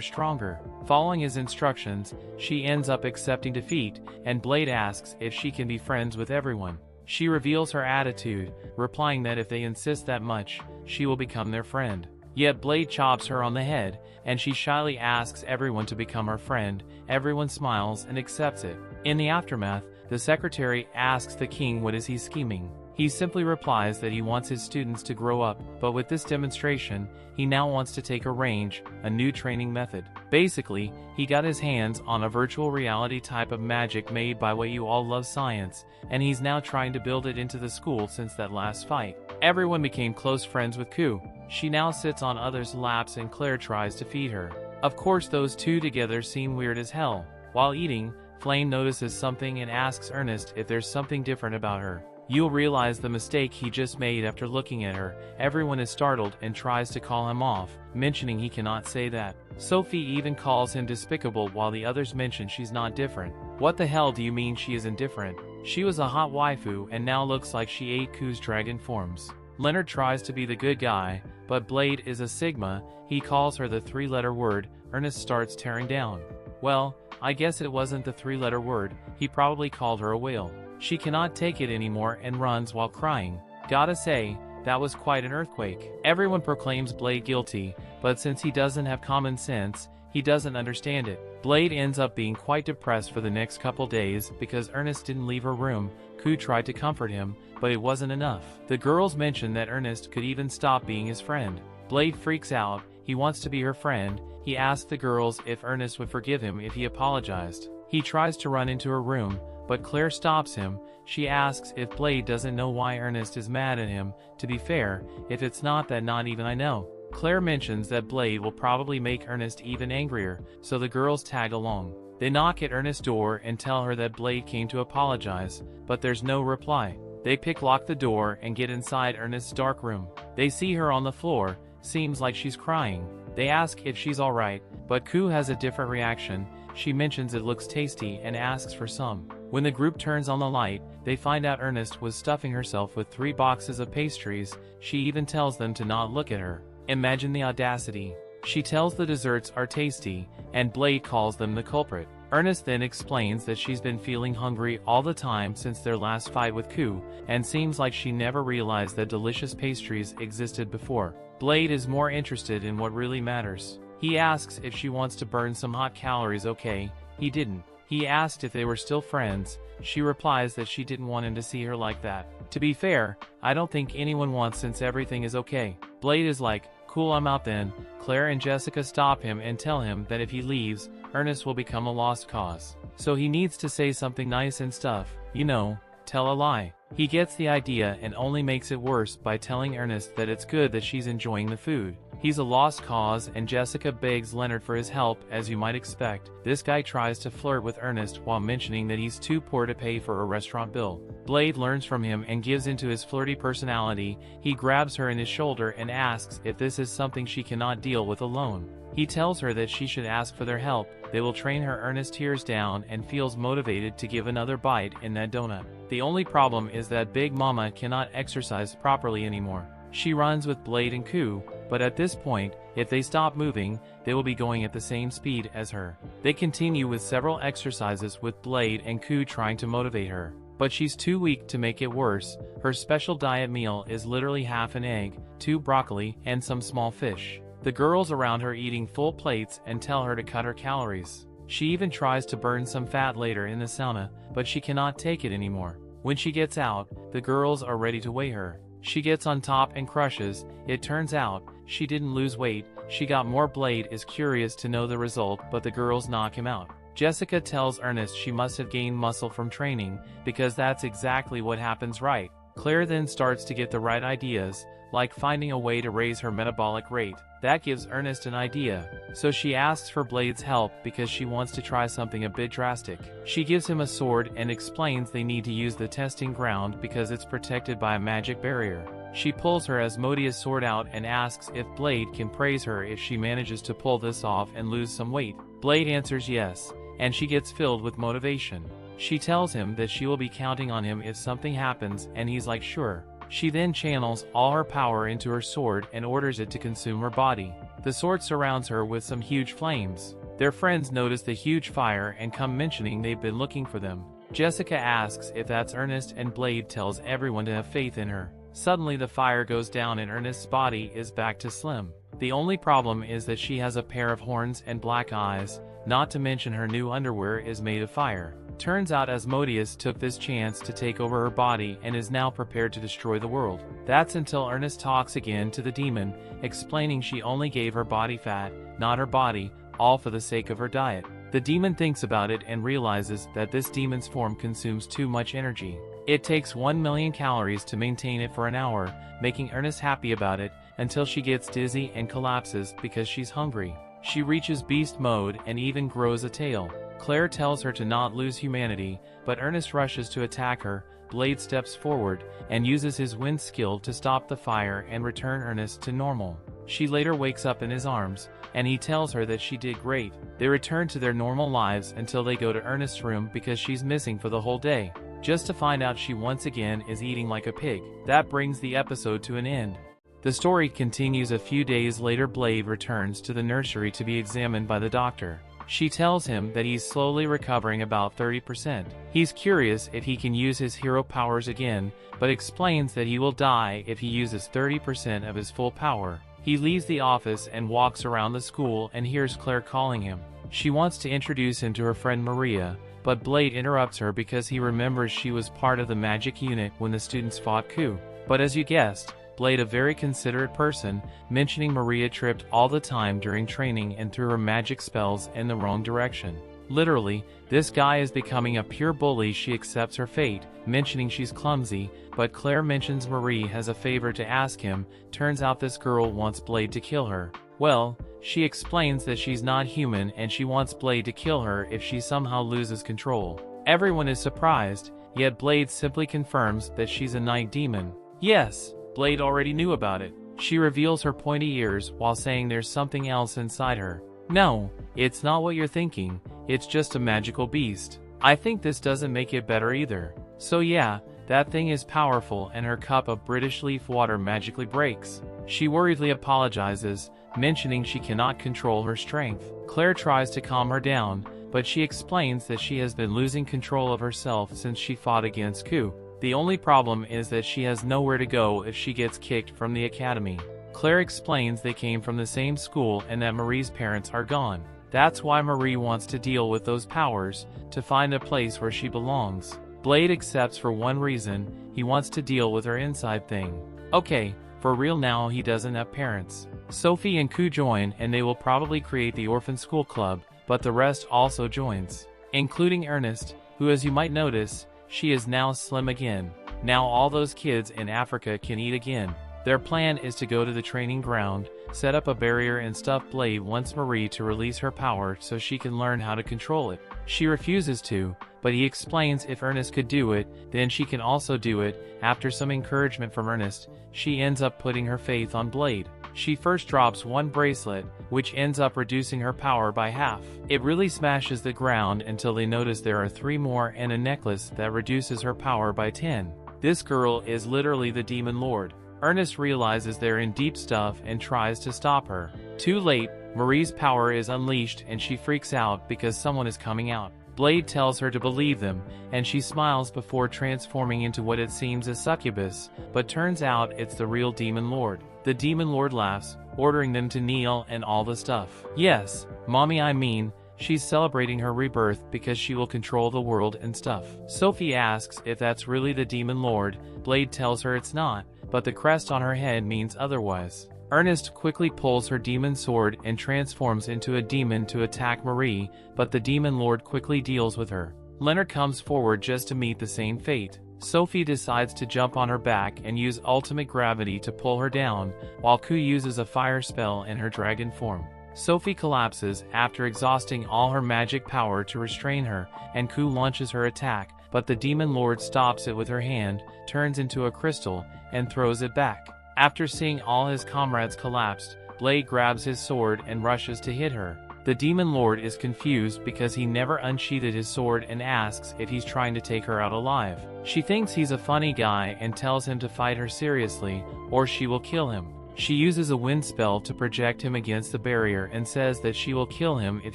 Speaker 1: stronger. Following his instructions, she ends up accepting defeat, and Blade asks if she can be friends with everyone. She reveals her attitude, replying that if they insist that much, she will become their friend. Yet Blade chops her on the head, and she shyly asks everyone to become her friend. Everyone smiles and accepts it. In the aftermath, the secretary asks the king what is he scheming. He simply replies that he wants his students to grow up, but with this demonstration, he now wants to take a range, a new training method. Basically, he got his hands on a virtual reality type of magic made by what you all love, science, and he's now trying to build it into the school since that last fight. Everyone became close friends with Ku. She now sits on others' laps and Claire tries to feed her. Of course those two together seem weird as hell. While eating, Flame notices something and asks Arnest if there's something different about her. You'll realize the mistake he just made after looking at her. Everyone is startled and tries to call him off, mentioning he cannot say that. Sophie even calls him despicable while the others mention she's not different. What the hell do you mean she isn't different? She was a hot waifu and now looks like she ate Ku's dragon forms. Leonard tries to be the good guy, but Blade is a Sigma. He calls her the three-letter word. Arnest starts tearing down. Well, I guess it wasn't the three-letter word. He probably called her a whale. She cannot take it anymore and runs while crying. Gotta say, that was quite an earthquake. Everyone proclaims Blade guilty, but since he doesn't have common sense, he doesn't understand it. Blade ends up being quite depressed for the next couple days because Arnest didn't leave her room. Ku tried to comfort him, but it wasn't enough. The girls mention that Arnest could even stop being his friend. Blade freaks out. He wants to be her friend. He asks the girls if Arnest would forgive him if he apologized. He tries to run into her room, but Claire stops him. She asks if Blade doesn't know why Arnest is mad at him. To be fair, if it's not that, not even I know. Claire mentions that Blade will probably make Arnest even angrier, so the girls tag along. They knock at Arnest's door and tell her that Blade came to apologize, but there's no reply. They pick-lock the door and get inside Arnest's dark room. They see her on the floor. Seems like she's crying. They ask if she's alright, but Ku has a different reaction. She mentions it looks tasty and asks for some. When the group turns on the light, they find out Arnest was stuffing herself with 3 boxes of pastries. She even tells them to not look at her. Imagine the audacity. She tells the desserts are tasty, and Blade calls them the culprit. Arnest then explains that she's been feeling hungry all the time since their last fight with Ku, and seems like she never realized that delicious pastries existed before. Blade is more interested in what really matters. He asks if she wants to burn some hot calories. Okay, he didn't. He asked if they were still friends. She replies that she didn't want him to see her like that. To be fair, I don't think anyone wants since everything is okay. Blade is like, cool, I'm out then. Claire and Jessica stop him and tell him that if he leaves, Arnest will become a lost cause. So he needs to say something nice and stuff, you know, tell a lie. He gets the idea and only makes it worse by telling Arnest that it's good that she's enjoying the food. He's a lost cause and Jessica begs Leonard for his help. As you might expect, this guy tries to flirt with Arnest while mentioning that he's too poor to pay for a restaurant bill. Blade learns from him and gives into his flirty personality. He grabs her in his shoulder and asks if this is something she cannot deal with alone. He tells her that she should ask for their help. They will train her. Arnest tears down and feels motivated to give another bite in that donut. The only problem is that Big Mama cannot exercise properly anymore. She runs with Blade and Ku, but at this point, if they stop moving, they will be going at the same speed as her. They continue with several exercises with Blade and Ku trying to motivate her, but she's too weak to make it worse. Her special diet meal is literally half an egg, 2 broccoli, and some small fish. The girls around her eating full plates and tell her to cut her calories. She even tries to burn some fat later in the sauna, but she cannot take it anymore. When she gets out, the girls are ready to weigh her. She gets on top and crushes. It turns out, she didn't lose weight, she got more. Blade is curious to know the result, but the girls knock him out. Jessica tells Arnest she must have gained muscle from training, because that's exactly what happens, right? Claire then starts to get the right ideas, like finding a way to raise her metabolic rate. That gives Arnest an idea, so she asks for Blade's help because she wants to try something a bit drastic. She gives him a sword and explains they need to use the testing ground because it's protected by a magic barrier. She pulls her Asmodeus sword out and asks if Blade can praise her if she manages to pull this off and lose some weight. Blade answers yes, and she gets filled with motivation. She tells him that she will be counting on him if something happens, and he's like sure. She then channels all her power into her sword and orders it to consume her body. The sword surrounds her with some huge flames. Their friends notice the huge fire and come mentioning they've been looking for them. Jessica asks if that's Arnest and Blade tells everyone to have faith in her. Suddenly the fire goes down and Arnest's body is back to slim. The only problem is that she has a pair of horns and black eyes, not to mention her new underwear is made of fire. Turns out Asmodeus took this chance to take over her body and is now prepared to destroy the world. That's until Arnest talks again to the demon, explaining she only gave her body fat, not her body, all for the sake of her diet. The demon thinks about it and realizes that this demon's form consumes too much energy. It takes 1 million calories to maintain it for an hour, making Arnest happy about it, until she gets dizzy and collapses because she's hungry. She reaches beast mode and even grows a tail. Claire tells her to not lose humanity, but Arnest rushes to attack her. Blade steps forward and uses his wind skill to stop the fire and return Arnest to normal. She later wakes up in his arms, and he tells her that she did great. They return to their normal lives until they go to Arnest's room because she's missing for the whole day, just to find out she once again is eating like a pig. That brings the episode to an end. The story continues a few days later. Blade returns to the nursery to be examined by the doctor. She tells him that he's slowly recovering about 30%. He's curious if he can use his hero powers again, but explains that he will die if he uses 30% of his full power. He leaves the office and walks around the school and hears Claire calling him. She wants to introduce him to her friend Maria, but Blade interrupts her because he remembers she was part of the magic unit when the students fought coup. But as you guessed, Blade, a very considerate person, mentioning Maria tripped all the time during training and threw her magic spells in the wrong direction. Literally, this guy is becoming a pure bully. She accepts her fate, mentioning she's clumsy, but Claire mentions Marie has a favor to ask him. Turns out this girl wants Blade to kill her. Well, she explains that she's not human and she wants Blade to kill her if she somehow loses control. Everyone is surprised, yet Blade simply confirms that she's a night demon. Yes, Blade already knew about it. She reveals her pointy ears while saying there's something else inside her. No, it's not what you're thinking, it's just a magical beast. I think this doesn't make it better either. So yeah, that thing is powerful and her cup of British leaf water magically breaks. She worriedly apologizes, mentioning she cannot control her strength. Claire tries to calm her down, but she explains that she has been losing control of herself since she fought against coup. The only problem is that she has nowhere to go if she gets kicked from the academy. Claire explains they came from the same school and that Marie's parents are gone. That's why Marie wants to deal with those powers, to find a place where she belongs. Blade accepts for one reason: he wants to deal with her inside thing. Okay, for real now, he doesn't have parents. Sophie and Ku join and they will probably create the orphan school club, but the rest also joins, including Arnest, who, as you might notice, she is now slim again. Now all those kids in Africa can eat again. Their plan is to go to the training ground, set up a barrier and stuff. Blade wants Marie to release her power so she can learn how to control it. She refuses to, but he explains if Arnest could do it, then she can also do it. After some encouragement from Arnest, she ends up putting her faith on Blade. She first drops one bracelet, which ends up reducing her power by half. It really smashes the ground until they notice there are 3 more and a necklace that reduces her power by 10. This girl is literally the Demon Lord. Arnest realizes they're in deep stuff and tries to stop her. Too late, Marie's power is unleashed and she freaks out because someone is coming out. Blade tells her to believe them, and she smiles before transforming into what it seems is succubus, but turns out it's the real Demon Lord. The Demon Lord laughs, ordering them to kneel and all the stuff. Yes, mommy, I mean, she's celebrating her rebirth because she will control the world and stuff. Sophie asks if that's really the Demon Lord. Blade tells her it's not, but the crest on her head means otherwise. Arnest quickly pulls her demon sword and transforms into a demon to attack Marie, but the Demon Lord quickly deals with her. Leonard comes forward just to meet the same fate. Sophie decides to jump on her back and use ultimate gravity to pull her down, while Ku uses a fire spell in her dragon form. Sophie collapses after exhausting all her magic power to restrain her, and Ku launches her attack, but the Demon Lord stops it with her hand, turns into a crystal, and throws it back. After seeing all his comrades collapsed, Blade grabs his sword and rushes to hit her. The Demon Lord is confused because he never unsheathed his sword and asks if he's trying to take her out alive. She thinks he's a funny guy and tells him to fight her seriously, or she will kill him. She uses a wind spell to project him against the barrier and says that she will kill him if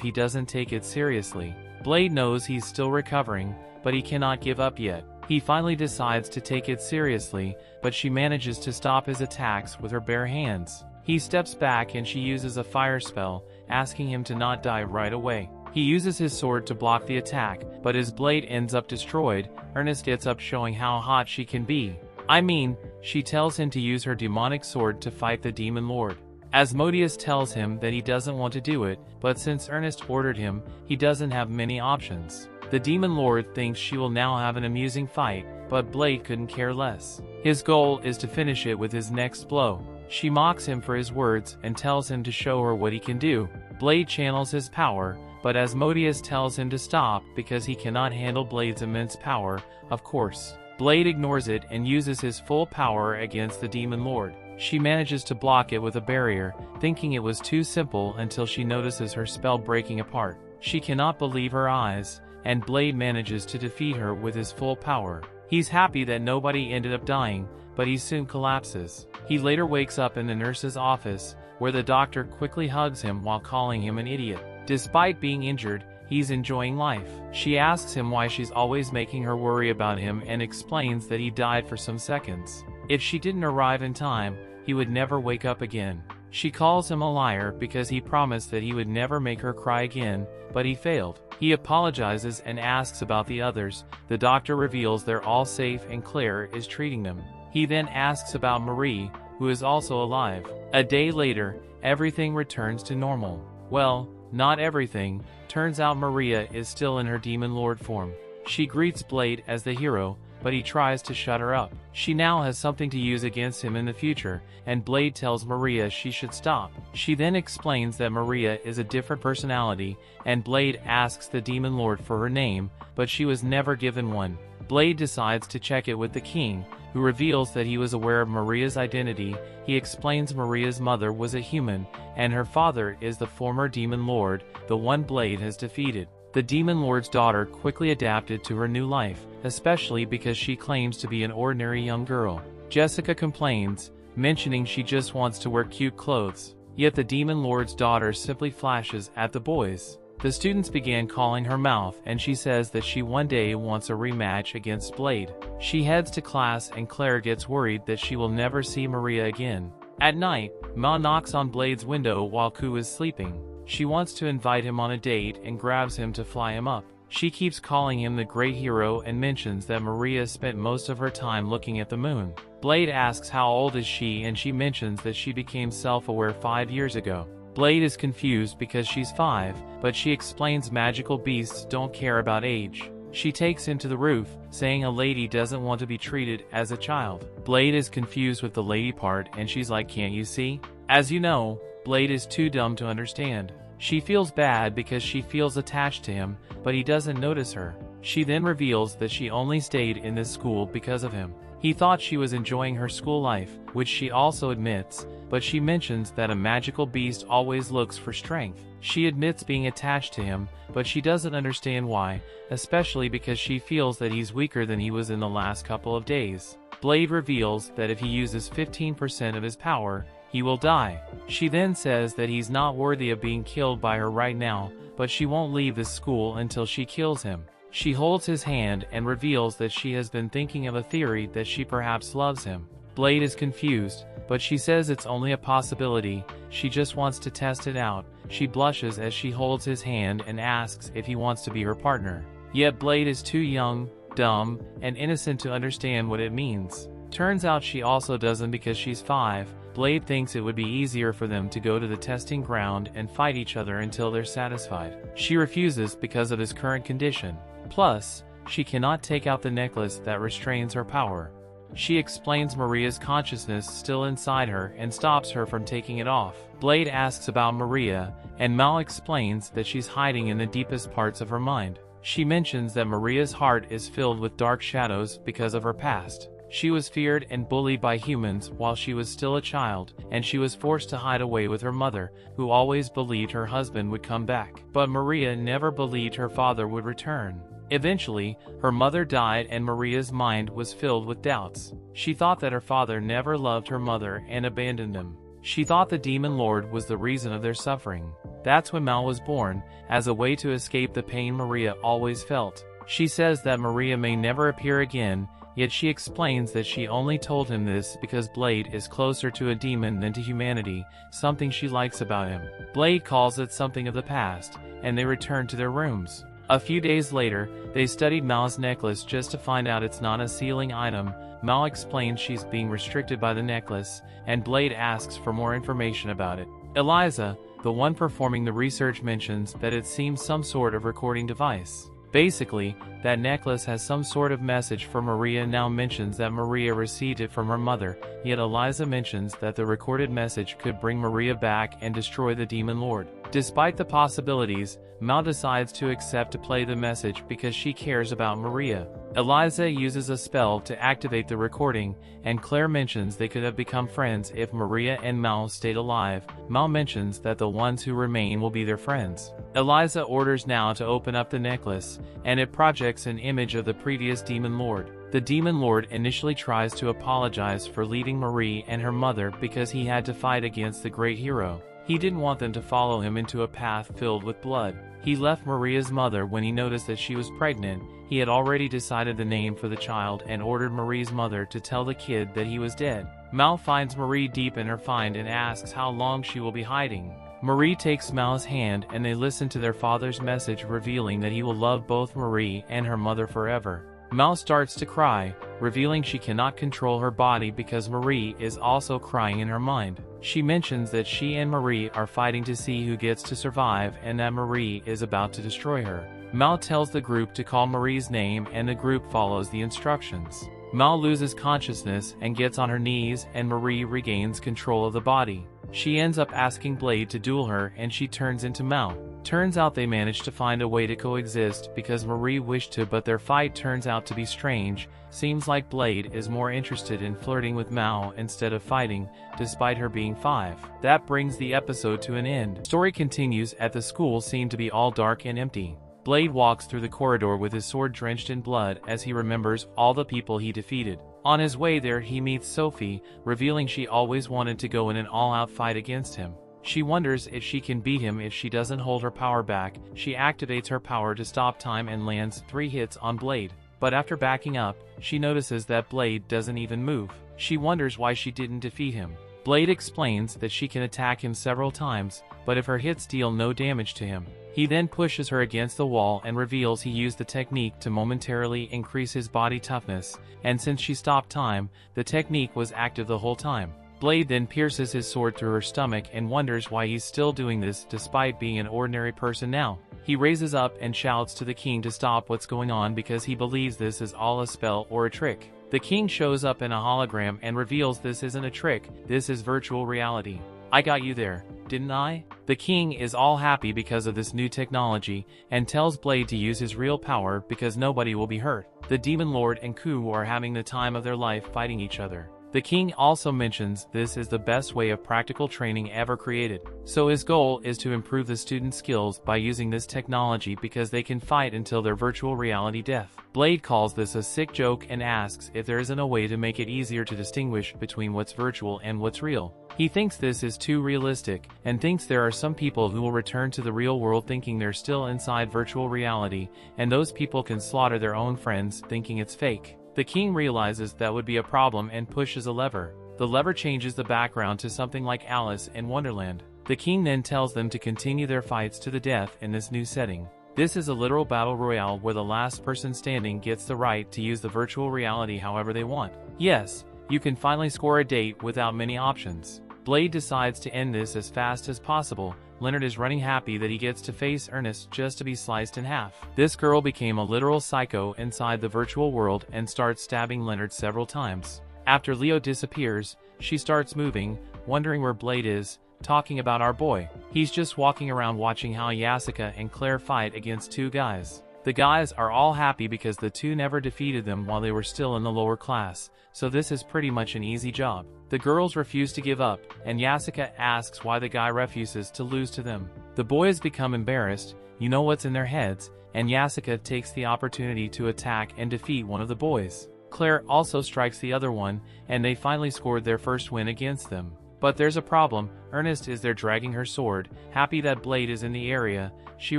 Speaker 1: he doesn't take it seriously. Blade knows he's still recovering, but he cannot give up yet. He finally decides to take it seriously, but she manages to stop his attacks with her bare hands. He steps back and she uses a fire spell, asking him to not die right away. He uses his sword to block the attack, but his blade ends up destroyed. Arnest gets up, showing how hot she can be. I mean, she tells him to use her demonic sword to fight the Demon Lord. Asmodeus tells him that he doesn't want to do it, but since Arnest ordered him, he doesn't have many options. The Demon Lord thinks she will now have an amusing fight, but Blade couldn't care less. His goal is to finish it with his next blow. She mocks him for his words and tells him to show her what he can do. Blade channels his power, but Asmodeus tells him to stop because he cannot handle Blade's immense power, of course. Blade ignores it and uses his full power against the Demon Lord. She manages to block it with a barrier, thinking it was too simple until she notices her spell breaking apart. She cannot believe her eyes, and Blade manages to defeat her with his full power. He's happy that nobody ended up dying, but he soon collapses. He later wakes up in the nurse's office, where the doctor quickly hugs him while calling him an idiot. Despite being injured, he's enjoying life. She asks him why she's always making her worry about him and explains that he died for some seconds. If she didn't arrive in time, he would never wake up again. She calls him a liar because he promised that he would never make her cry again, but he failed. He apologizes and asks about the others. The doctor reveals they're all safe and Claire is treating them. He then asks about Marie, who is also alive. A day later, everything returns to normal. Well, not everything. Turns out Maria is still in her Demon Lord form. She greets Blade as the hero, but he tries to shut her up. She now has something to use against him in the future, and Blade tells Maria she should stop. She then explains that Maria is a different personality, and Blade asks the Demon Lord for her name, but she was never given one. Blade decides to check it with the king, who reveals that he was aware of Maria's identity. He explains Maria's mother was a human, and her father is the former Demon Lord, the one Blade has defeated. The Demon Lord's daughter quickly adapted to her new life, especially because she claims to be an ordinary young girl. Jessica complains, mentioning she just wants to wear cute clothes. Yet the Demon Lord's daughter simply flashes at the boys. The students began calling her Mouth, and she says that she one day wants a rematch against Blade. She heads to class and Claire gets worried that she will never see Maria again. At night, Ma knocks on Blade's window while Ku is sleeping. She wants to invite him on a date and grabs him to fly him up. She keeps calling him the great hero and mentions that Maria spent most of her time looking at the moon. Blade asks how old is she, and she mentions that she became self-aware 5 years ago. Blade is confused because she's 5, but she explains magical beasts don't care about age. She takes him to the roof, saying a lady doesn't want to be treated as a child. Blade is confused with the lady part, and she's like, "Can't you see?" As you know, Blade is too dumb to understand. She feels bad because she feels attached to him, but he doesn't notice her. She then reveals that she only stayed in this school because of him. He thought she was enjoying her school life, which she also admits, but she mentions that a magical beast always looks for strength. She admits being attached to him, but she doesn't understand why, especially because she feels that he's weaker than he was in the last couple of days. Blade reveals that if he uses 15% of his power, he will die. She then says that he's not worthy of being killed by her right now, but she won't leave this school until she kills him. She holds his hand and reveals that she has been thinking of a theory that she perhaps loves him. Blade is confused, but she says it's only a possibility. She just wants to test it out. She blushes as she holds his hand and asks if he wants to be her partner. Yet Blade is too young, dumb, and innocent to understand what it means. Turns out she also doesn't because she's 5. Blade thinks it would be easier for them to go to the testing ground and fight each other until they're satisfied. She refuses because of his current condition. Plus, she cannot take out the necklace that restrains her power. She explains Maria's consciousness still inside her and stops her from taking it off. Blade asks about Maria, and Mal explains that she's hiding in the deepest parts of her mind. She mentions that Maria's heart is filled with dark shadows because of her past. She was feared and bullied by humans while she was still a child, and she was forced to hide away with her mother, who always believed her husband would come back. But Maria never believed her father would return. Eventually, her mother died and Maria's mind was filled with doubts. She thought that her father never loved her mother and abandoned them. She thought the Demon Lord was the reason of their suffering. That's when Mal was born, as a way to escape the pain Maria always felt. She says that Maria may never appear again, yet she explains that she only told him this because Blade is closer to a demon than to humanity, something she likes about him. Blade calls it something of the past, and they return to their rooms. A few days later, they studied Mal's necklace just to find out it's not a sealing item. Mal explains she's being restricted by the necklace, and Blade asks for more information about it. Eliza, the one performing the research, mentions that it seems some sort of recording device. Basically, that necklace has some sort of message for Maria. Now mentions that Maria received it from her mother, yet Eliza mentions that the recorded message could bring Maria back and destroy the Demon Lord. Despite the possibilities, Mal decides to accept to play the message because she cares about Maria. Eliza uses a spell to activate the recording, and Claire mentions they could have become friends if Maria and Mal stayed alive. Mal mentions that the ones who remain will be their friends. Eliza orders Now to open up the necklace, and it projects an image of the previous Demon Lord. The Demon Lord initially tries to apologize for leaving Marie and her mother because he had to fight against the great hero. He didn't want them to follow him into a path filled with blood. He left Maria's mother when he noticed that she was pregnant. He had already decided the name for the child and ordered Marie's mother to tell the kid that he was dead. Mal finds Marie deep in her find and asks how long she will be hiding. Marie takes Mal's hand and they listen to their father's message, revealing that he will love both Marie and her mother forever. Mal starts to cry, revealing she cannot control her body because Marie is also crying in her mind. She mentions that she and Marie are fighting to see who gets to survive and that Marie is about to destroy her. Mal tells the group to call Marie's name and the group follows the instructions. Mal loses consciousness and gets on her knees and Marie regains control of the body. She ends up asking Blade to duel her and she turns into Mal. Turns out they managed to find a way to coexist because Marie wished to, but their fight turns out to be strange. Seems like Blade is more interested in flirting with Mal instead of fighting, despite her being 5. That brings the episode to an end. Story continues at the school seemed to be all dark and empty. Blade walks through the corridor with his sword drenched in blood as he remembers all the people he defeated. On his way there he meets Sophie, revealing she always wanted to go in an all-out fight against him. She wonders if she can beat him if she doesn't hold her power back. She activates her power to stop time and lands 3 hits on Blade. But after backing up, she notices that Blade doesn't even move. She wonders why she didn't defeat him. Blade explains that she can attack him several times, but if her hits deal no damage to him. He then pushes her against the wall and reveals he used the technique to momentarily increase his body toughness, and since she stopped time, the technique was active the whole time. Blade then pierces his sword through her stomach and wonders why he's still doing this despite being an ordinary person now. He raises up and shouts to the king to stop what's going on because he believes this is all a spell or a trick. The king shows up in a hologram and reveals this isn't a trick, this is virtual reality. I got you there, didn't I? The king is all happy because of this new technology and tells Blade to use his real power because nobody will be hurt. The Demon Lord and Ku are having the time of their life fighting each other. The king also mentions this is the best way of practical training ever created. So his goal is to improve the students' skills by using this technology because they can fight until their virtual reality death. Blade calls this a sick joke and asks if there isn't a way to make it easier to distinguish between what's virtual and what's real. He thinks this is too realistic, and thinks there are some people who will return to the real world thinking they're still inside virtual reality, and those people can slaughter their own friends thinking it's fake. The king realizes that would be a problem and pushes a lever. The lever changes the background to something like Alice in Wonderland. The king then tells them to continue their fights to the death in this new setting. This is a literal battle royale where the last person standing gets the right to use the virtual reality however they want. Yes, you can finally score a date without many options. Blade decides to end this as fast as possible. Leonard is running happy that he gets to face Arnest just to be sliced in half. This girl became a literal psycho inside the virtual world and starts stabbing Leonard several times. After Leo disappears, she starts moving, wondering where Blade is, talking about our boy. He's just walking around watching how Yasuka and Claire fight against 2 guys. The guys are all happy because the 2 never defeated them while they were still in the lower class, so this is pretty much an easy job. The girls refuse to give up, and Yasuka asks why the guy refuses to lose to them. The boys become embarrassed, you know what's in their heads, and Yasuka takes the opportunity to attack and defeat one of the boys. Claire also strikes the other one, and they finally scored their first win against them. But there's a problem. Arnest is there dragging her sword. Happy that Blade is in the area, she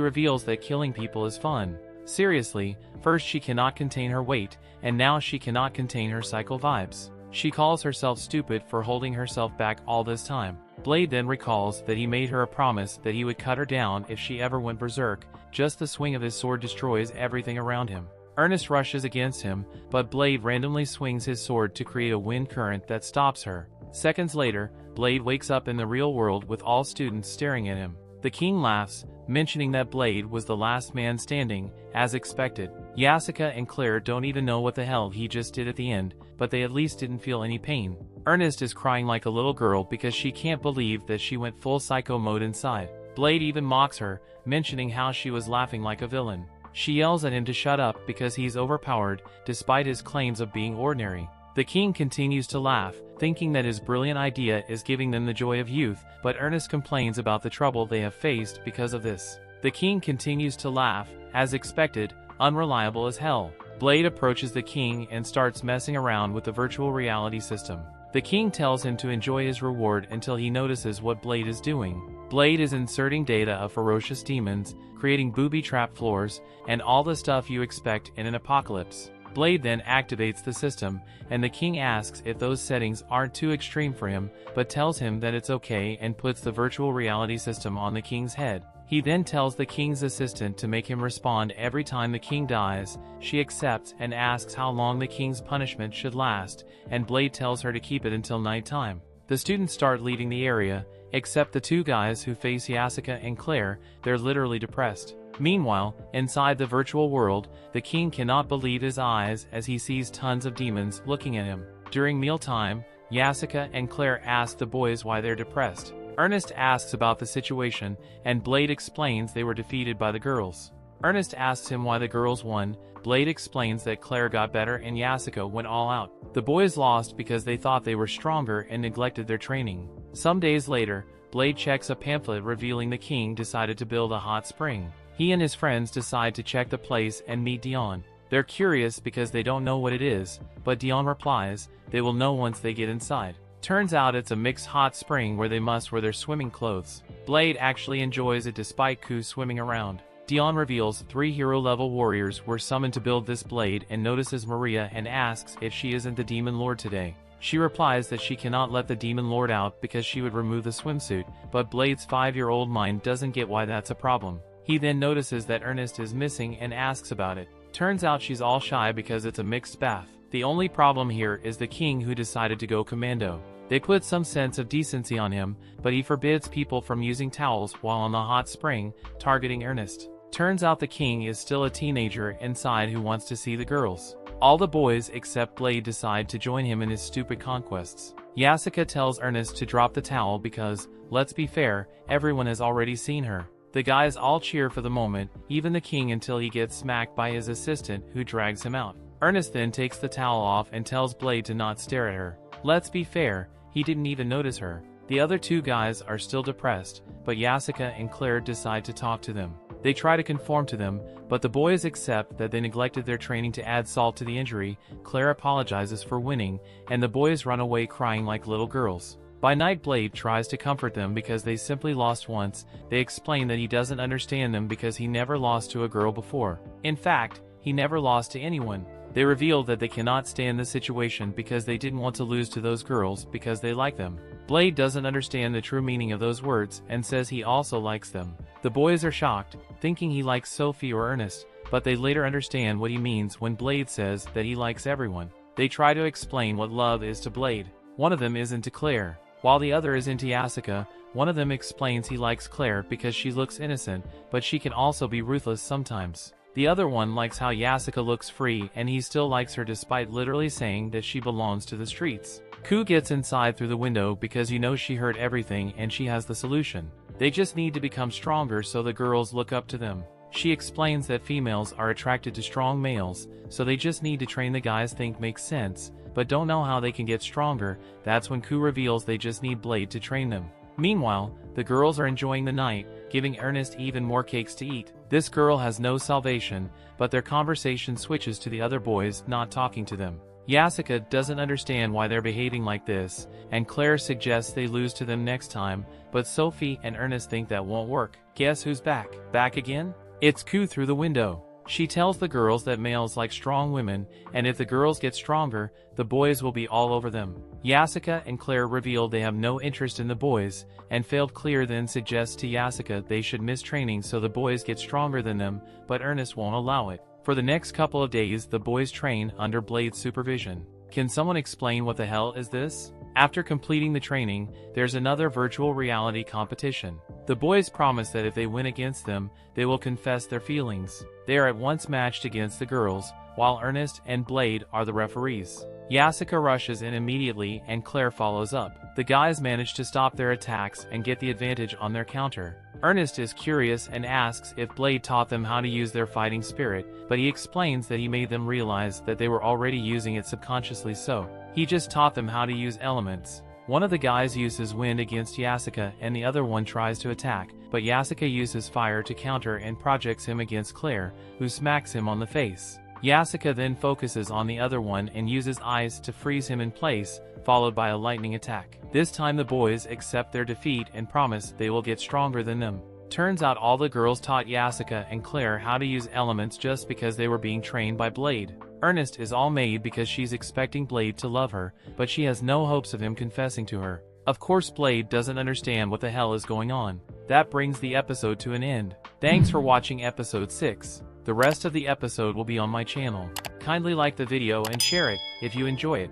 Speaker 1: reveals that killing people is fun. Seriously, first she cannot contain her weight, and now she cannot contain her psycho vibes. She calls herself stupid for holding herself back all this time. Blade then recalls that he made her a promise that he would cut her down if she ever went berserk. Just the swing of his sword destroys everything around him. Arnest rushes against him, but Blade randomly swings his sword to create a wind current that stops her. Seconds later, Blade wakes up in the real world with all students staring at him. The king laughs, mentioning that Blade was the last man standing, as expected. Yasuka and Claire don't even know what the hell he just did at the end, but they at least didn't feel any pain. Arnest is crying like a little girl because she can't believe that she went full psycho mode inside. Blade even mocks her, mentioning how she was laughing like a villain. She yells at him to shut up because he's overpowered, despite his claims of being ordinary. The king continues to laugh, thinking that his brilliant idea is giving them the joy of youth, but Arnest complains about the trouble they have faced because of this. The king continues to laugh, as expected, unreliable as hell. Blade approaches the king and starts messing around with the virtual reality system. The king tells him to enjoy his reward until he notices what Blade is doing. Blade is inserting data of ferocious demons, creating booby-trap floors, and all the stuff you expect in an apocalypse. Blade then activates the system, and the king asks if those settings aren't too extreme for him, but tells him that it's okay and puts the virtual reality system on the king's head. He then tells the king's assistant to make him respond every time the king dies. She accepts and asks how long the king's punishment should last, and Blade tells her to keep it until nighttime. The students start leaving the area, except the two guys who face Jessica and Claire. They're literally depressed. Meanwhile, inside the virtual world, the king cannot believe his eyes as he sees tons of demons looking at him. During mealtime, Jessica and Claire ask the boys why they're depressed. Arnest asks about the situation, and Blade explains they were defeated by the girls. Arnest asks him why the girls won. Blade explains that Claire got better and Jessica went all out. The boys lost because they thought they were stronger and neglected their training. Some days later, Blade checks a pamphlet revealing the king decided to build a hot spring. He and his friends decide to check the place and meet Dion. They're curious because they don't know what it is, but Dion replies they will know once they get inside. Turns out it's a mixed hot spring where they must wear their swimming clothes. Blade actually enjoys it despite Ku swimming around. Dion reveals 3 hero-level warriors were summoned to build this blade and notices Maria and asks if she isn't the demon lord today. She replies that she cannot let the demon lord out because she would remove the swimsuit, but Blade's 5-year-old mind doesn't get why that's a problem. He then notices that Arnest is missing and asks about it. Turns out she's all shy because it's a mixed bath. The only problem here is the king who decided to go commando. They put some sense of decency on him, but he forbids people from using towels while on the hot spring, targeting Arnest. Turns out the king is still a teenager inside who wants to see the girls. All the boys except Blade decide to join him in his stupid conquests. Jessica tells Arnest to drop the towel because, let's be fair, everyone has already seen her. The guys all cheer for the moment, even the king, until he gets smacked by his assistant who drags him out. Arnest then takes the towel off and tells Blade to not stare at her. Let's be fair, he didn't even notice her. The other two guys are still depressed, but Jessica and Claire decide to talk to them. They try to conform to them, but the boys accept that they neglected their training to add salt to the injury. Claire apologizes for winning, and the boys run away crying like little girls. By night, Blade tries to comfort them because they simply lost once. They explain that he doesn't understand them because he never lost to a girl before. In fact, he never lost to anyone. They reveal that they cannot stand the situation because they didn't want to lose to those girls because they like them. Blade doesn't understand the true meaning of those words and says he also likes them. The boys are shocked, thinking he likes Sophie or Arnest, but they later understand what he means when Blade says that he likes everyone. They try to explain what love is to Blade. One of them is into Claire, while the other is into Jessica. One of them explains he likes Claire because she looks innocent, but she can also be ruthless sometimes. The other one likes how Jessica looks free, and he still likes her despite literally saying that she belongs to the streets. Ku gets inside through the window because he knows she heard everything and she has the solution. They just need to become stronger so the girls look up to them. She explains that females are attracted to strong males, so they just need to train the guys think makes sense, but don't know how they can get stronger. That's when Ku reveals they just need Blade to train them. Meanwhile, the girls are enjoying the night, giving Arnest even more cakes to eat. This girl has no salvation, but their conversation switches to the other boys not talking to them. Jessica doesn't understand why they're behaving like this, and Claire suggests they lose to them next time, but Sophie and Arnest think that won't work. Guess who's back? Back again? It's Ku through the window. She tells the girls that males like strong women, and if the girls get stronger, the boys will be all over them. Jessica and Claire reveal they have no interest in the boys, and failed Claire then suggests to Jessica they should miss training so the boys get stronger than them, but Arnest won't allow it. For the next couple of days, the boys train under Blade's supervision. Can someone explain what the hell is this? After completing the training, there's another virtual reality competition. The boys promise that if they win against them, they will confess their feelings. They are at once matched against the girls, while Arnest and Blade are the referees. Jessica rushes in immediately and Claire follows up. The guys manage to stop their attacks and get the advantage on their counter. Arnest is curious and asks if Blade taught them how to use their fighting spirit, but he explains that he made them realize that they were already using it subconsciously, so he just taught them how to use elements. One of the guys uses wind against Yasuka and the other one tries to attack, but Yasuka uses fire to counter and projects him against Claire, who smacks him on the face. Yasuka then focuses on the other one and uses ice to freeze him in place, followed by a lightning attack. This time the boys accept their defeat and promise they will get stronger than them. Turns out all the girls taught Yasuka and Claire how to use elements just because they were being trained by Blade. Arnest is all made because she's expecting Blade to love her, but she has no hopes of him confessing to her. Of course Blade doesn't understand what the hell is going on. That brings the episode to an end. Thanks for watching episode 6. The rest of the episode will be on my channel. Kindly like the video and share it if you enjoy it.